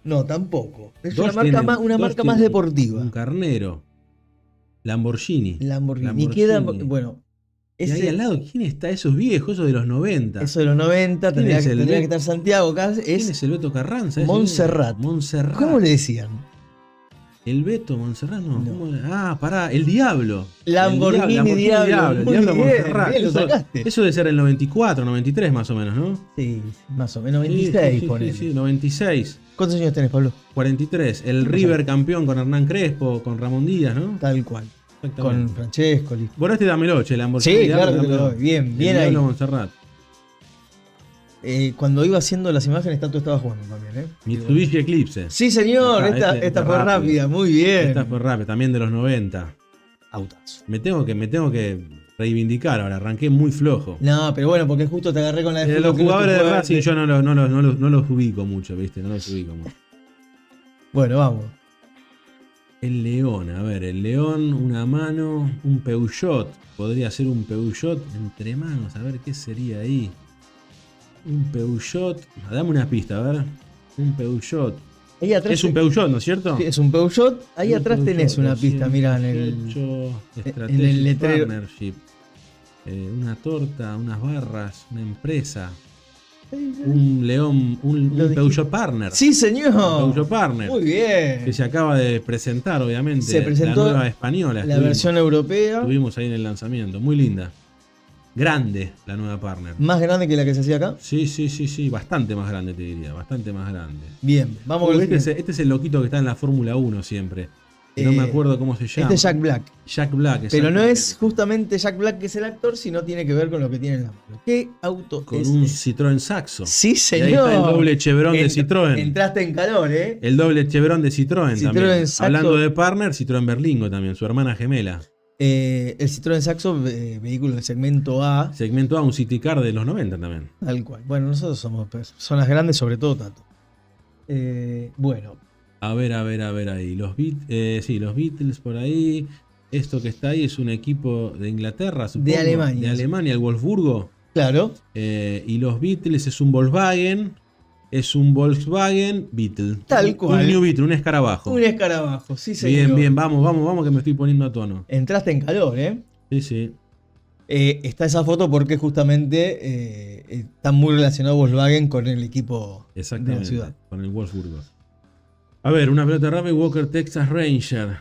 No, tampoco. Es Dodge una marca más deportiva. Un carnero. Lamborghini. Lamborghini. Y queda, bueno, Y ahí al lado, ¿quién está? Esos viejos, esos de los 90. eso de los 90, ¿Quién tendría es el que Beto? estar Santiago acá. ¿Quién Es es el Beto Carranza? Montserrat. Montserrat. ¿Cómo le decían? ¿El Beto Montserrat? No. No. ¿Cómo? Ah, pará, el Diablo. Lamborghini El Diablo. El Muy Diablo bien, Montserrat. bien, lo sacaste. Eso debe ser el 94, 93 más o menos, ¿no? Sí, más o menos 26, ponele. Sí, 96. ¿Cuántos años tenés, Pablo? 43. El River campeón con Hernán Crespo, con Ramón Díaz, ¿no? Tal cual. Exactamente. Con Francesco. Bueno, este dámelo, che, Lamborghini. Sí, claro que te dámelo. lo doy. Bien, bien El ahí. Diablo Montserrat. Cuando iba haciendo las imágenes, Tato estaba jugando también, ¿eh? Mitsubishi Eclipse. Sí, señor. Esta fue rápida. Muy bien. Esta fue rápida, también de los 90. Autazo. Me tengo que reivindicar ahora, arranqué muy flojo. No, pero bueno, porque justo te agarré con la de Los fútbol, que jugadores no de te Racing juegan. yo no los ubico mucho, ¿viste? No los ubico mucho. Bueno, vamos. El León, a ver, el León, una mano, un Peugeot. Podría ser un Peugeot entre manos, a ver qué sería ahí. Un Peugeot. Dame una pista, a ver. Un Peugeot. Ahí atrás Es un Peugeot, ¿no es cierto? Sí, es un Peugeot. Ahí Un atrás Peugeot, tenés una pista, mira, en el 218, en Strategic el letrero. Partnership. Una torta, unas barras, una empresa. Un León, un Lo dijiste. Peugeot Partner. Sí, señor. Un Peugeot Partner. Muy bien. Que se acaba de presentar, obviamente. Se presentó la nueva española. La estuvimos- versión europea, Estuvimos ahí en el lanzamiento. Muy linda. Grande la nueva Partner. más grande que la que se hacía acá. Sí. Bastante más grande, te diría. Bastante más grande. Bien, vamos con el siguiente. Este es el loquito que está en la Fórmula 1 siempre. Que no me acuerdo cómo se llama. Este es Jack Black. Jack Black. Pero no es exactamente. justamente Jack Black que es el actor, sino tiene que ver con lo que tiene en la mano. ¿Qué auto Con es un ese? Citroën Saxo. Sí, Y señor. ahí está el doble Chevron de Citroën. Entraste en calor, ¿eh? El doble Chevron de Citroën, Citroën también. Saxo. Hablando de Partner, Citroën Berlingo también, su hermana gemela. El Citroën Saxo, vehículo de segmento A, Segmento A, un City Car de los 90 también. tal cual. Bueno, nosotros somos personas grandes, sobre todo Tato. Bueno, A ver ahí. Los Beatles por ahí. Esto que está ahí es un equipo de Inglaterra, supongo. Alemania. De Alemania, el Wolfsburgo. claro, Y los Beatles es un Volkswagen. Es un Volkswagen Beetle. Tal cual. Un New Beetle, un escarabajo. un escarabajo, sí, señor. Bien, vamos, que me estoy poniendo a tono. Entraste en calor, ¿eh? Sí. Está esa foto porque justamente está muy relacionado Volkswagen con el equipo de la Exactamente. ciudad. Con el Wolfsburgo. A ver, una pelota rápida, Walker Texas Ranger.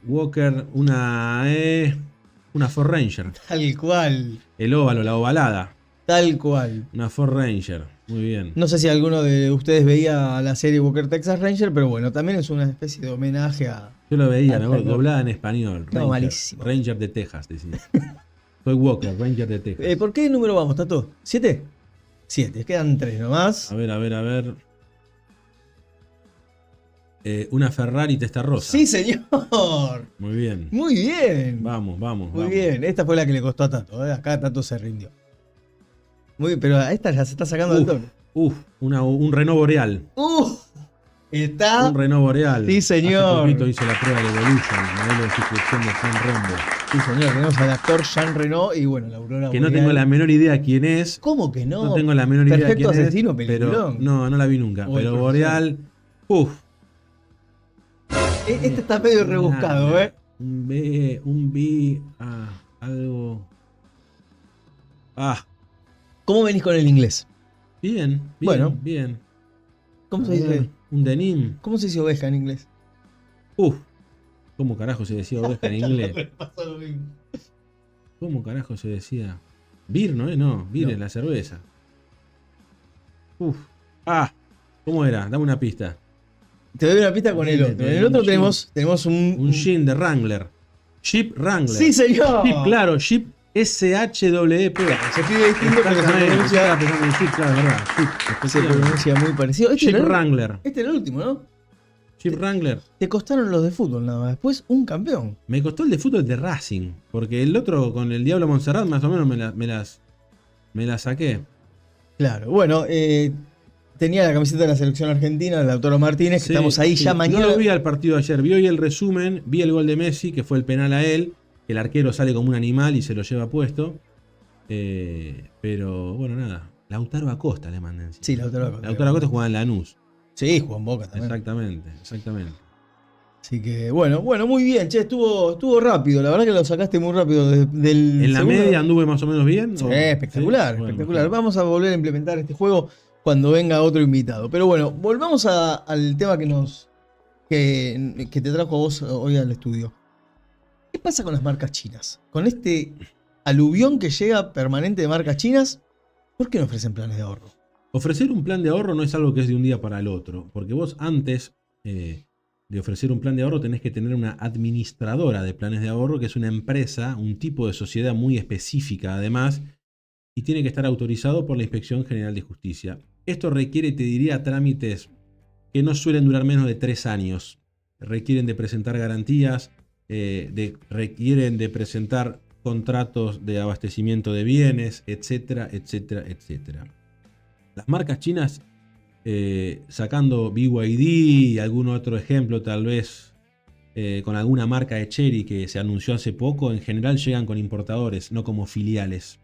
Walker, una Ford Ranger. Tal cual. El óvalo, la ovalada. Tal cual. Una Ford Ranger. Muy bien. No sé si alguno de ustedes veía la serie Walker Texas Ranger, pero bueno, también es una especie de homenaje a... Yo lo veía, al me acuerdo, Ranger. doblada en español. No, malísimo. Ranger de Texas, decía. Soy Walker, Ranger de Texas. ¿Por qué número vamos, Tato? ¿7? 7, quedan 3 nomás. A ver. Una Ferrari Testarossa. Sí, señor. Muy bien. Muy bien. Vamos. Muy bien. Esta fue la que le costó a Tato. Acá Tato se rindió. Muy bien, pero a esta ya se está sacando del tono. Un Renault Boreal. Está. Un Renault Boreal. Sí, señor. Hace poquito hizo la prueba de Evolution, modelo de suscripción de Jean Rembo. Sí, señor. Tenemos al actor Jean Reno y bueno, la Aurora Que no Boreal. tengo la menor idea quién es. ¿Cómo que no? No tengo la menor idea Perfecto quién Asesino, es. peliculón. Pero no la vi nunca. Uy, Pero profesor. Boreal. Este está medio rebuscado, ¿eh? Un B, algo. ¿Cómo venís con el inglés? Bien. Bueno. Bien. ¿Cómo se A ver, dice? un denim. ¿Cómo se dice oveja en inglés? ¿Cómo carajo se decía oveja en inglés? Me pasa lo mismo. ¿Cómo carajo se decía? Beer, ¿no es? No, beer No. es la cerveza. ¿Cómo era? Dame una pista. Te doy una pista con el otro. En el otro tenemos Un jean de Wrangler. Jeep Wrangler. Sí, señor. Jeep, claro, Jeep SHWP. Se escribe distinto, pero se Exactamente, pronuncia, estaba pensando en Jeep, claro, verdad. Jeep, se efectivamente. pronuncia muy parecido. Jeep Wrangler. Este era el último, ¿no? Jeep Wrangler. Te costaron los de fútbol nada más. Después un campeón. Me costó el de fútbol de Racing. Porque el otro con el Diablo Montserrat más o menos me las saqué. Claro. Bueno, tenía la camiseta de la selección argentina, de Lautaro Martínez, que Sí, estamos ahí sí. ya mañana. No lo vi al partido de ayer, vi hoy el resumen, vi el gol de Messi, que fue el penal a él, que el arquero sale como un animal y se lo lleva puesto. Pero bueno, nada. Lautaro Acosta le mandé encima. Sí, Lautaro Acosta. Lautaro Acosta jugaba en Lanús. Sí, Juan Boca también. Exactamente. Así que, bueno, muy bien. Che, estuvo rápido. La verdad que lo sacaste muy rápido del ¿En la segundo. media anduve más o menos bien? Sí, ¿O? espectacular, ¿Sí? Bueno, espectacular. imagino. Vamos a volver a implementar este juego cuando venga otro invitado. Pero bueno, volvamos al tema que te trajo a vos hoy al estudio. ¿Qué pasa con las marcas chinas? Con este aluvión que llega permanente de marcas chinas, ¿por qué no ofrecen planes de ahorro? Ofrecer un plan de ahorro no es algo que es de un día para el otro, porque vos antes de ofrecer un plan de ahorro tenés que tener una administradora de planes de ahorro, que es una empresa, un tipo de sociedad muy específica además, y tiene que estar autorizado por la Inspección General de Justicia. Esto requiere, te diría, trámites que no suelen durar menos de 3 años. Requieren de presentar garantías, requieren de presentar contratos de abastecimiento de bienes, etcétera. Las marcas chinas, sacando BYD y algún otro ejemplo, tal vez con alguna marca de Chery que se anunció hace poco, en general llegan con importadores, no como filiales.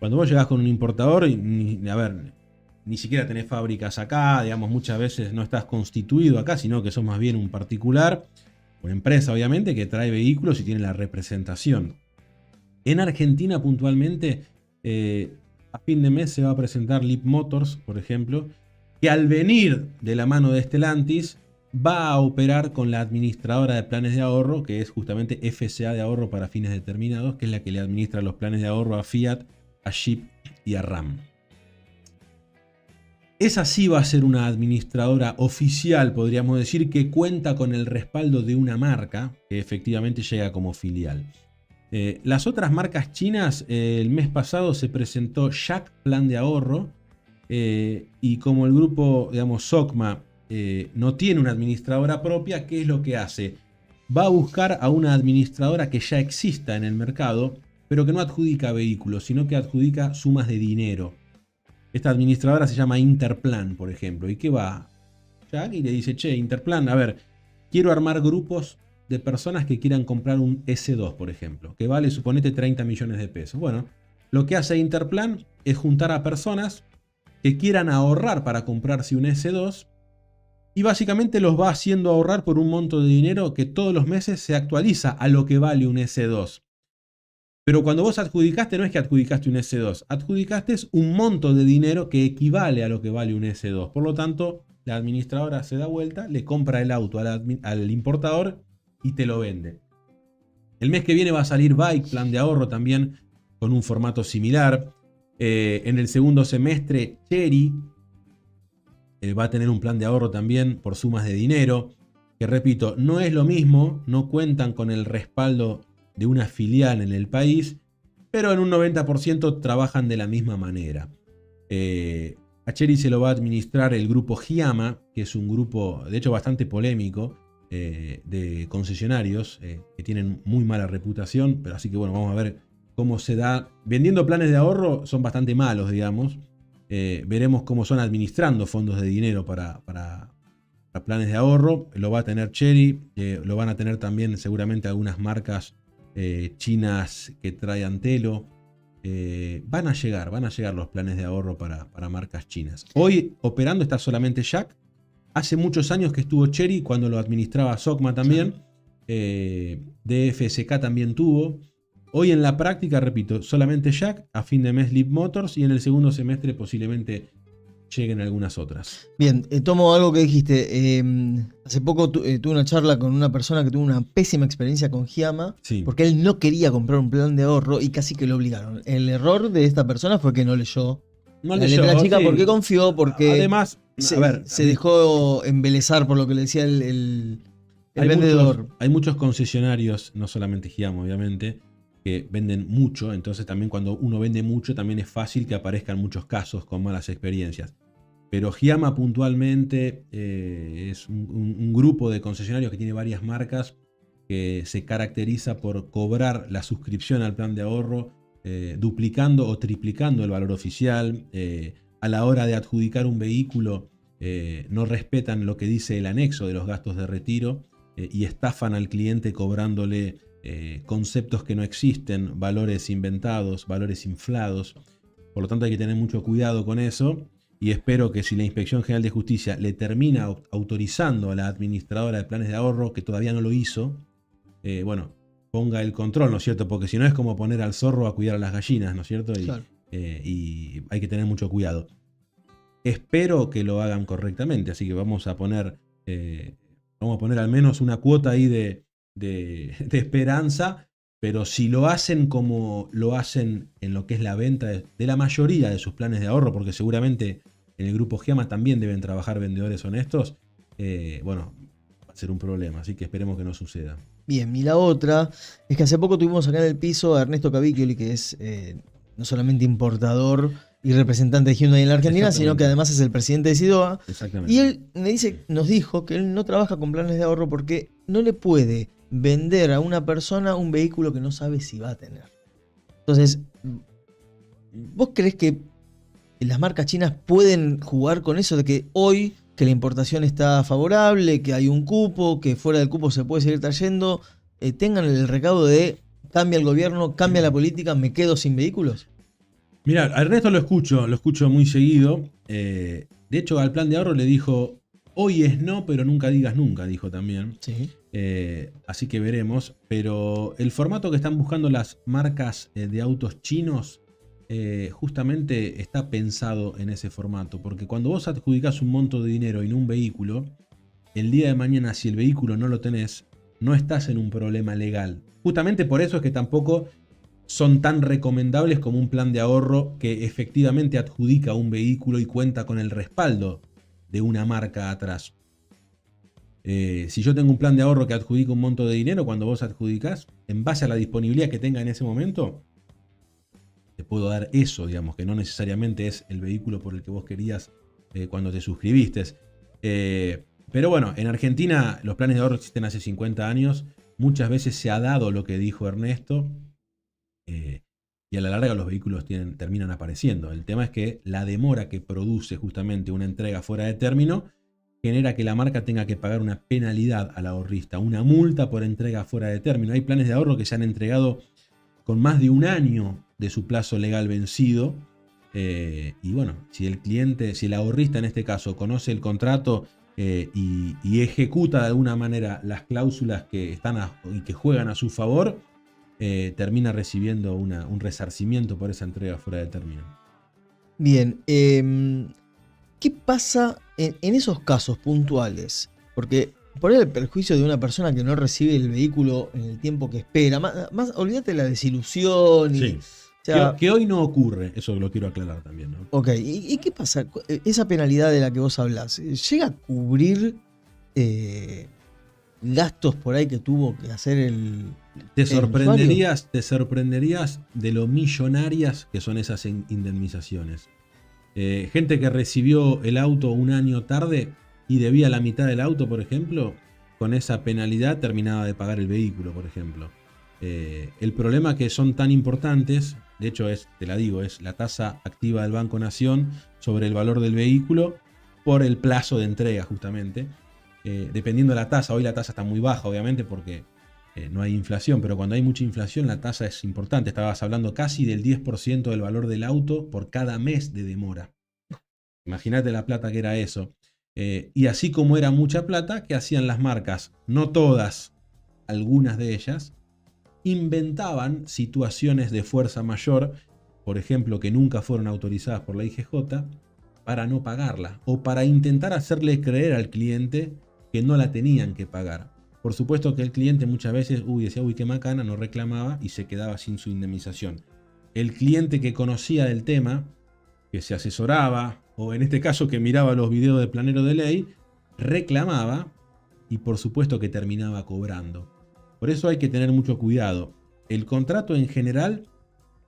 Cuando vos llegás con un importador, ni siquiera tenés fábricas acá, digamos, muchas veces no estás constituido acá, sino que sos más bien un particular, una empresa obviamente que trae vehículos y tiene la representación. En Argentina puntualmente, a fin de mes se va a presentar Leap Motors, por ejemplo, que al venir de la mano de Stellantis va a operar con la administradora de planes de ahorro, que es justamente FCA de ahorro para fines determinados, que es la que le administra los planes de ahorro a Fiat, a Jeep y a Ram. Esa sí va a ser una administradora oficial, podríamos decir, que cuenta con el respaldo de una marca que efectivamente llega como filial. Las otras marcas chinas, el mes pasado se presentó Jack Plan de Ahorro, y como el grupo, digamos, SOCMA no tiene una administradora propia, ¿qué es lo que hace? Va a buscar a una administradora que ya exista en el mercado, pero que no adjudica vehículos, sino que adjudica sumas de dinero. Esta administradora se llama Interplan, por ejemplo. ¿Y qué va? Jack y le dice, che, Interplan, a ver, quiero armar grupos de personas que quieran comprar un S2, por ejemplo, que vale, suponete, 30 millones de pesos. Bueno, lo que hace Interplan es juntar a personas que quieran ahorrar para comprarse un S2 y básicamente los va haciendo ahorrar por un monto de dinero que todos los meses se actualiza a lo que vale un S2. Pero cuando vos adjudicaste, no es que adjudicaste un S2, adjudicaste un monto de dinero que equivale a lo que vale un S2. Por lo tanto, la administradora se da vuelta, le compra el auto al importador y te lo vende. El mes que viene va a salir Bike Plan de Ahorro también con un formato similar. En el segundo semestre, Chery va a tener un plan de ahorro también por sumas de dinero, que repito, no es lo mismo, no cuentan con el respaldo de una filial en el país, pero en un 90% trabajan de la misma manera. A Chery se lo va a administrar el grupo Giama, que es un grupo, de hecho, bastante polémico, de concesionarios que tienen muy mala reputación, pero así que bueno, vamos a ver cómo se da. Vendiendo planes de ahorro son bastante malos, digamos. Veremos cómo son administrando fondos de dinero para planes de ahorro. Lo va a tener Chery, lo van a tener también seguramente algunas marcas chinas que trae Antelo. Van a llegar los planes de ahorro para marcas chinas. Hoy operando está solamente Jack. Hace muchos años que estuvo Chery, cuando lo administraba Socma también. DFSK también tuvo. Hoy en la práctica, repito, solamente Jack. A fin de mes Leap Motors. Y en el segundo semestre posiblemente lleguen algunas otras. Bien, tomo algo que dijiste. Hace poco tuve una charla con una persona que tuvo una pésima experiencia con Giama, Sí. porque él no quería comprar un plan de ahorro y casi que lo obligaron. El error de esta persona fue que no leyó No la leyó, letra chica, sí. porque confió, porque Además, se, a ver, se dejó embelezar por lo que le decía el hay vendedor. hay muchos concesionarios, no solamente Giama, obviamente, que venden mucho. Entonces también cuando uno vende mucho, también es fácil que aparezcan muchos casos con malas experiencias. Pero Giama puntualmente es un grupo de concesionarios que tiene varias marcas, que se caracteriza por cobrar la suscripción al plan de ahorro, duplicando o triplicando el valor oficial. A la hora de adjudicar un vehículo, no respetan lo que dice el anexo de los gastos de retiro y estafan al cliente cobrándole conceptos que no existen, valores inventados, valores inflados. Por lo tanto hay que tener mucho cuidado con eso. Y espero que si la Inspección General de Justicia le termina autorizando a la administradora de planes de ahorro, que todavía no lo hizo, bueno, ponga el control, ¿no es cierto? Porque si no es como poner al zorro a cuidar a las gallinas, ¿no es cierto? Y, Claro. Y hay que tener mucho cuidado. Espero que lo hagan correctamente, así que vamos a poner al menos una cuota ahí de esperanza, pero si lo hacen como lo hacen en lo que es la venta de la mayoría de sus planes de ahorro, porque seguramente en el grupo Giama también deben trabajar vendedores honestos, bueno, va a ser un problema, así que esperemos que no suceda. Bien, y la otra es que hace poco tuvimos acá en el piso a Ernesto Cavicchioli, que es no solamente importador y representante de Hyundai en la Argentina, sino que además es el presidente de Sidoa. Exactamente. Y él nos dijo que él no trabaja con planes de ahorro porque no le puede vender a una persona un vehículo que no sabe si va a tener. Entonces, ¿vos crees que las marcas chinas pueden jugar con eso de que hoy que la importación está favorable, que hay un cupo, que fuera del cupo se puede seguir trayendo, tengan el recaudo de cambia el gobierno, cambia la política, me quedo sin vehículos? Mirá, a Ernesto lo escucho muy seguido. De hecho, al plan de ahorro le dijo, hoy es no, pero nunca digas nunca, dijo también. Sí. Así que veremos. Pero el formato que están buscando las marcas de autos chinos justamente está pensado en ese formato. Porque cuando vos adjudicás un monto de dinero en un vehículo, el día de mañana, si el vehículo no lo tenés, no estás en un problema legal. Justamente por eso es que tampoco son tan recomendables como un plan de ahorro que efectivamente adjudica un vehículo y cuenta con el respaldo de una marca atrás. Si yo tengo un plan de ahorro que adjudica un monto de dinero, cuando vos adjudicás, en base a la disponibilidad que tenga en ese momento, te puedo dar eso, digamos, que no necesariamente es el vehículo por el que vos querías cuando te suscribiste. Pero bueno, en Argentina los planes de ahorro existen hace 50 años. Muchas veces se ha dado lo que dijo Ernesto. Y a la larga los vehículos terminan apareciendo. El tema es que la demora que produce justamente una entrega fuera de término genera que la marca tenga que pagar una penalidad al ahorrista, una multa por entrega fuera de término. Hay planes de ahorro que se han entregado con más de un año de su plazo legal vencido. Y bueno, si el ahorrista en este caso conoce el contrato y ejecuta de alguna manera las cláusulas que están y que juegan a su favor, termina recibiendo un resarcimiento por esa entrega fuera de término. Bien, ¿qué pasa en esos casos puntuales? Porque por el perjuicio de una persona que no recibe el vehículo en el tiempo que espera, más olvídate la desilusión y, Sí. O sea, Que hoy no ocurre, eso lo quiero aclarar también, ¿no? ok, ¿y qué pasa? Esa penalidad de la que vos hablás, ¿llega a cubrir gastos por ahí que tuvo que hacer Te usuario? sorprenderías de lo millonarias que son esas indemnizaciones. Gente que recibió el auto un año tarde y debía la mitad del auto, por ejemplo, con esa penalidad terminaba de pagar el vehículo, por ejemplo. El problema que son tan importantes, de hecho te la digo, es la tasa activa del Banco Nación sobre el valor del vehículo por el plazo de entrega justamente. Dependiendo de la tasa, hoy la tasa está muy baja obviamente porque no hay inflación, pero cuando hay mucha inflación la tasa es importante. Estabas hablando casi del 10% del valor del auto por cada mes de demora. Imagínate la plata que era eso. Y así como era mucha plata, ¿qué hacían las marcas? No todas, algunas de ellas, inventaban situaciones de fuerza mayor, por ejemplo, que nunca fueron autorizadas por la IGJ, para no pagarla o para intentar hacerle creer al cliente que no la tenían que pagar. Por supuesto que el cliente muchas veces decía, uy, qué macana, no reclamaba y se quedaba sin su indemnización. El cliente que conocía del tema, que se asesoraba, o en este caso que miraba los videos de Planero de Ley, reclamaba y por supuesto que terminaba cobrando. Por eso hay que tener mucho cuidado. El contrato en general,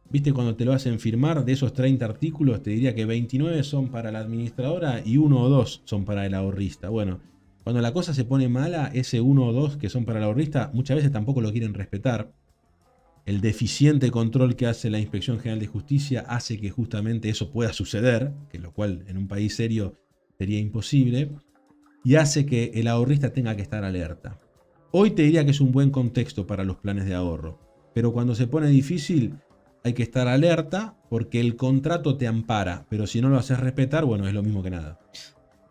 viste cuando te lo hacen firmar, de esos 30 artículos, te diría que 29 son para la administradora y 1 o 2 son para el ahorrista. Bueno, cuando la cosa se pone mala, ese 1 o 2 que son para el ahorrista, muchas veces tampoco lo quieren respetar. El deficiente control que hace la Inspección General de Justicia hace que justamente eso pueda suceder, que lo cual en un país serio sería imposible, y hace que el ahorrista tenga que estar alerta. Hoy te diría que es un buen contexto para los planes de ahorro, pero cuando se pone difícil hay que estar alerta porque el contrato te ampara, pero si no lo haces respetar, bueno, es lo mismo que nada.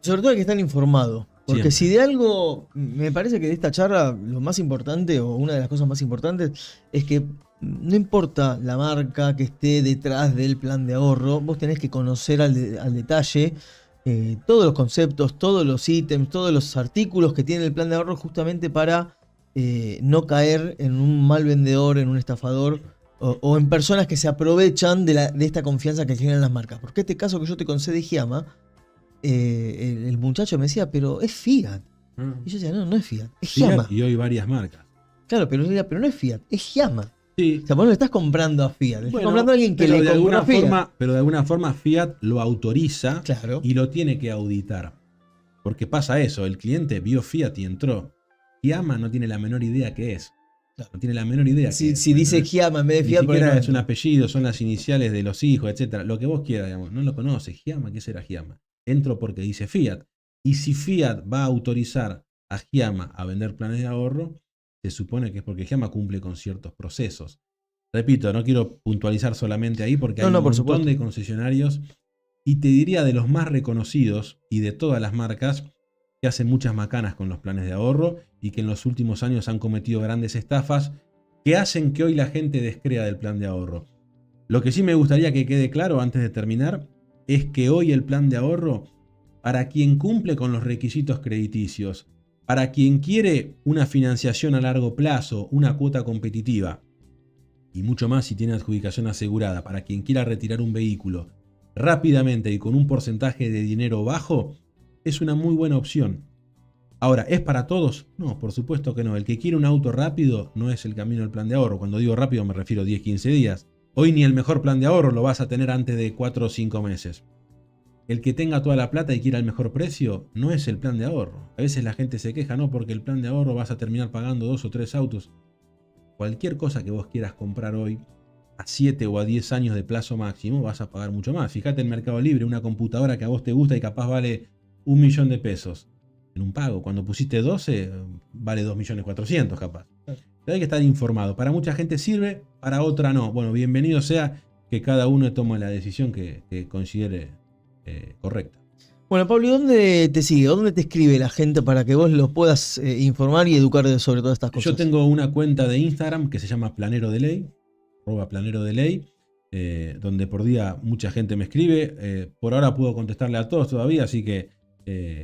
Sobre todo hay que estar informado. Porque si Siempre. de algo, me parece que de esta charla lo más importante o una de las cosas más importantes es que no importa la marca que esté detrás del plan de ahorro, vos tenés que conocer al detalle todos los conceptos, todos los ítems, todos los artículos que tiene el plan de ahorro justamente para no caer en un mal vendedor, en un estafador o en personas que se aprovechan de esta confianza que tienen las marcas. Porque este caso que yo te concedí, Giama, el muchacho me decía, pero es Fiat. Y yo decía, no, no es Fiat, es Fiat Giama. y hoy varias marcas. Claro, pero, pero no es Fiat, es Giama. Sí. O sea, vos no le estás comprando a Fiat, le estás Bueno, comprando a alguien que pero le de compró a alguna Fiat. forma, pero de alguna forma Fiat lo autoriza Claro. y lo tiene que auditar. Porque pasa eso, el cliente vio Fiat y entró. Giama no tiene la menor idea qué es. No tiene la menor idea qué Si, es. si dice Giama en vez de Ni Fiat, por ahí siquiera no es un entra. apellido, son las iniciales de los hijos, etcétera. Lo que vos quieras, digamos. No lo conoce. Giama, ¿qué será Giama? Entro porque dice Fiat. Y si Fiat va a autorizar a Giama a vender planes de ahorro, se supone que es porque Giama cumple con ciertos procesos. Repito, no quiero puntualizar solamente ahí porque hay un Por montón supuesto. de concesionarios y te diría de los más reconocidos y de todas las marcas que hacen muchas macanas con los planes de ahorro y que en los últimos años han cometido grandes estafas que hacen que hoy la gente descrea del plan de ahorro. Lo que sí me gustaría que quede claro antes de terminar es que hoy el plan de ahorro, para quien cumple con los requisitos crediticios, para quien quiere una financiación a largo plazo, una cuota competitiva, y mucho más si tiene adjudicación asegurada, para quien quiera retirar un vehículo rápidamente y con un porcentaje de dinero bajo, es una muy buena opción. Ahora, ¿es para todos? No, por supuesto que no. El que quiere un auto rápido no es el camino del plan de ahorro. Cuando digo rápido me refiero a 10-15 días. Hoy ni el mejor plan de ahorro lo vas a tener antes de 4 o 5 meses. El que tenga toda la plata y quiera el mejor precio no es el plan de ahorro. A veces la gente se queja, no, porque el plan de ahorro vas a terminar pagando 2 o 3 autos. Cualquier cosa que vos quieras comprar hoy, a 7 o a 10 años de plazo máximo, vas a pagar mucho más. Fíjate en Mercado Libre, una computadora que a vos te gusta y capaz vale 1 millón de pesos. En un pago, cuando pusiste 12, vale 2.400.000 capaz. Pero hay que estar informado. Para mucha gente sirve, para otra no. Bueno, bienvenido sea que cada uno tome la decisión que considere correcta. Bueno, Pablo, ¿y dónde te sigue? ¿Dónde te escribe la gente para que vos los puedas informar y educar sobre todas estas cosas? Yo tengo una cuenta de Instagram que se llama Planero de Ley, @Planero de Ley, donde por día mucha gente me escribe. Por ahora puedo contestarle a todos todavía, así que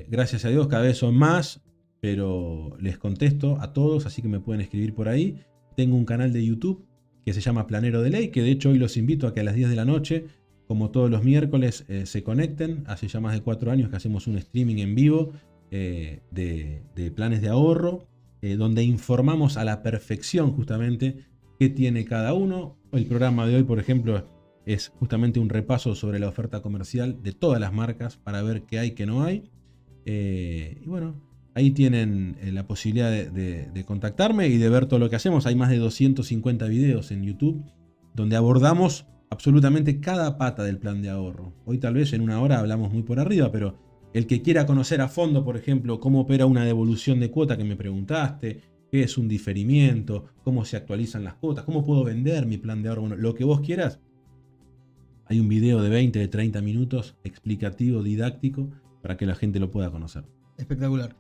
gracias a Dios cada vez son más, pero les contesto a todos, así que me pueden escribir por ahí. Tengo un canal de YouTube que se llama Planero de Ley, que de hecho hoy los invito a que a las 10 de la noche, como todos los miércoles, se conecten. Hace ya más de 4 años que hacemos un streaming en vivo de planes de ahorro, donde informamos a la perfección justamente qué tiene cada uno. El programa de hoy, por ejemplo, es justamente un repaso sobre la oferta comercial de todas las marcas para ver qué hay, qué no hay. Y bueno, ahí tienen la posibilidad de contactarme y de ver todo lo que hacemos. Hay más de 250 videos en YouTube donde abordamos absolutamente cada pata del plan de ahorro. Hoy tal vez en una hora hablamos muy por arriba, pero el que quiera conocer a fondo, por ejemplo, cómo opera una devolución de cuota que me preguntaste, qué es un diferimiento, cómo se actualizan las cuotas, cómo puedo vender mi plan de ahorro, bueno, lo que vos quieras. Hay un video de 20, de 30 minutos explicativo, didáctico, para que la gente lo pueda conocer. Espectacular.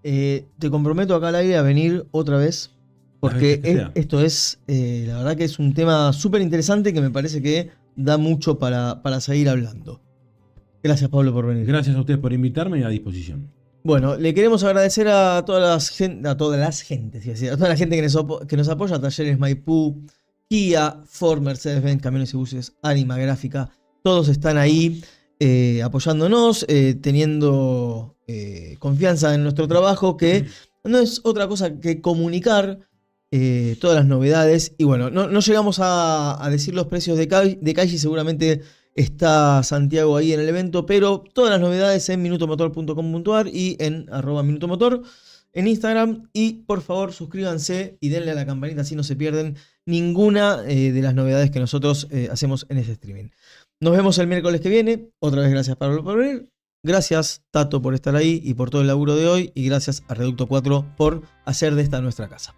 Te comprometo acá al aire a venir otra vez, porque esto es, la verdad que es un tema súper interesante que me parece que da mucho para seguir hablando. Gracias, Pablo, por venir. Gracias a ustedes por invitarme y a disposición. Bueno, le queremos agradecer a toda la gente que nos apoya, Talleres Maipú, Kia, Ford, Mercedes-Benz, Camiones y Buses, Anima Gráfica, todos están ahí apoyándonos, teniendo confianza en nuestro trabajo, que no es otra cosa que comunicar todas las novedades. Y bueno, no llegamos a decir los precios de Calle, seguramente está Santiago ahí en el evento, pero todas las novedades en minutomotor.com.ar y en @minutomotor en Instagram. Y por favor suscríbanse y denle a la campanita así no se pierden ninguna de las novedades que nosotros hacemos en ese streaming. Nos vemos el miércoles que viene. Otra vez gracias Pablo por venir. Gracias Tato por estar ahí y por todo el laburo de hoy. Y gracias a Reducto 4 por hacer de esta nuestra casa.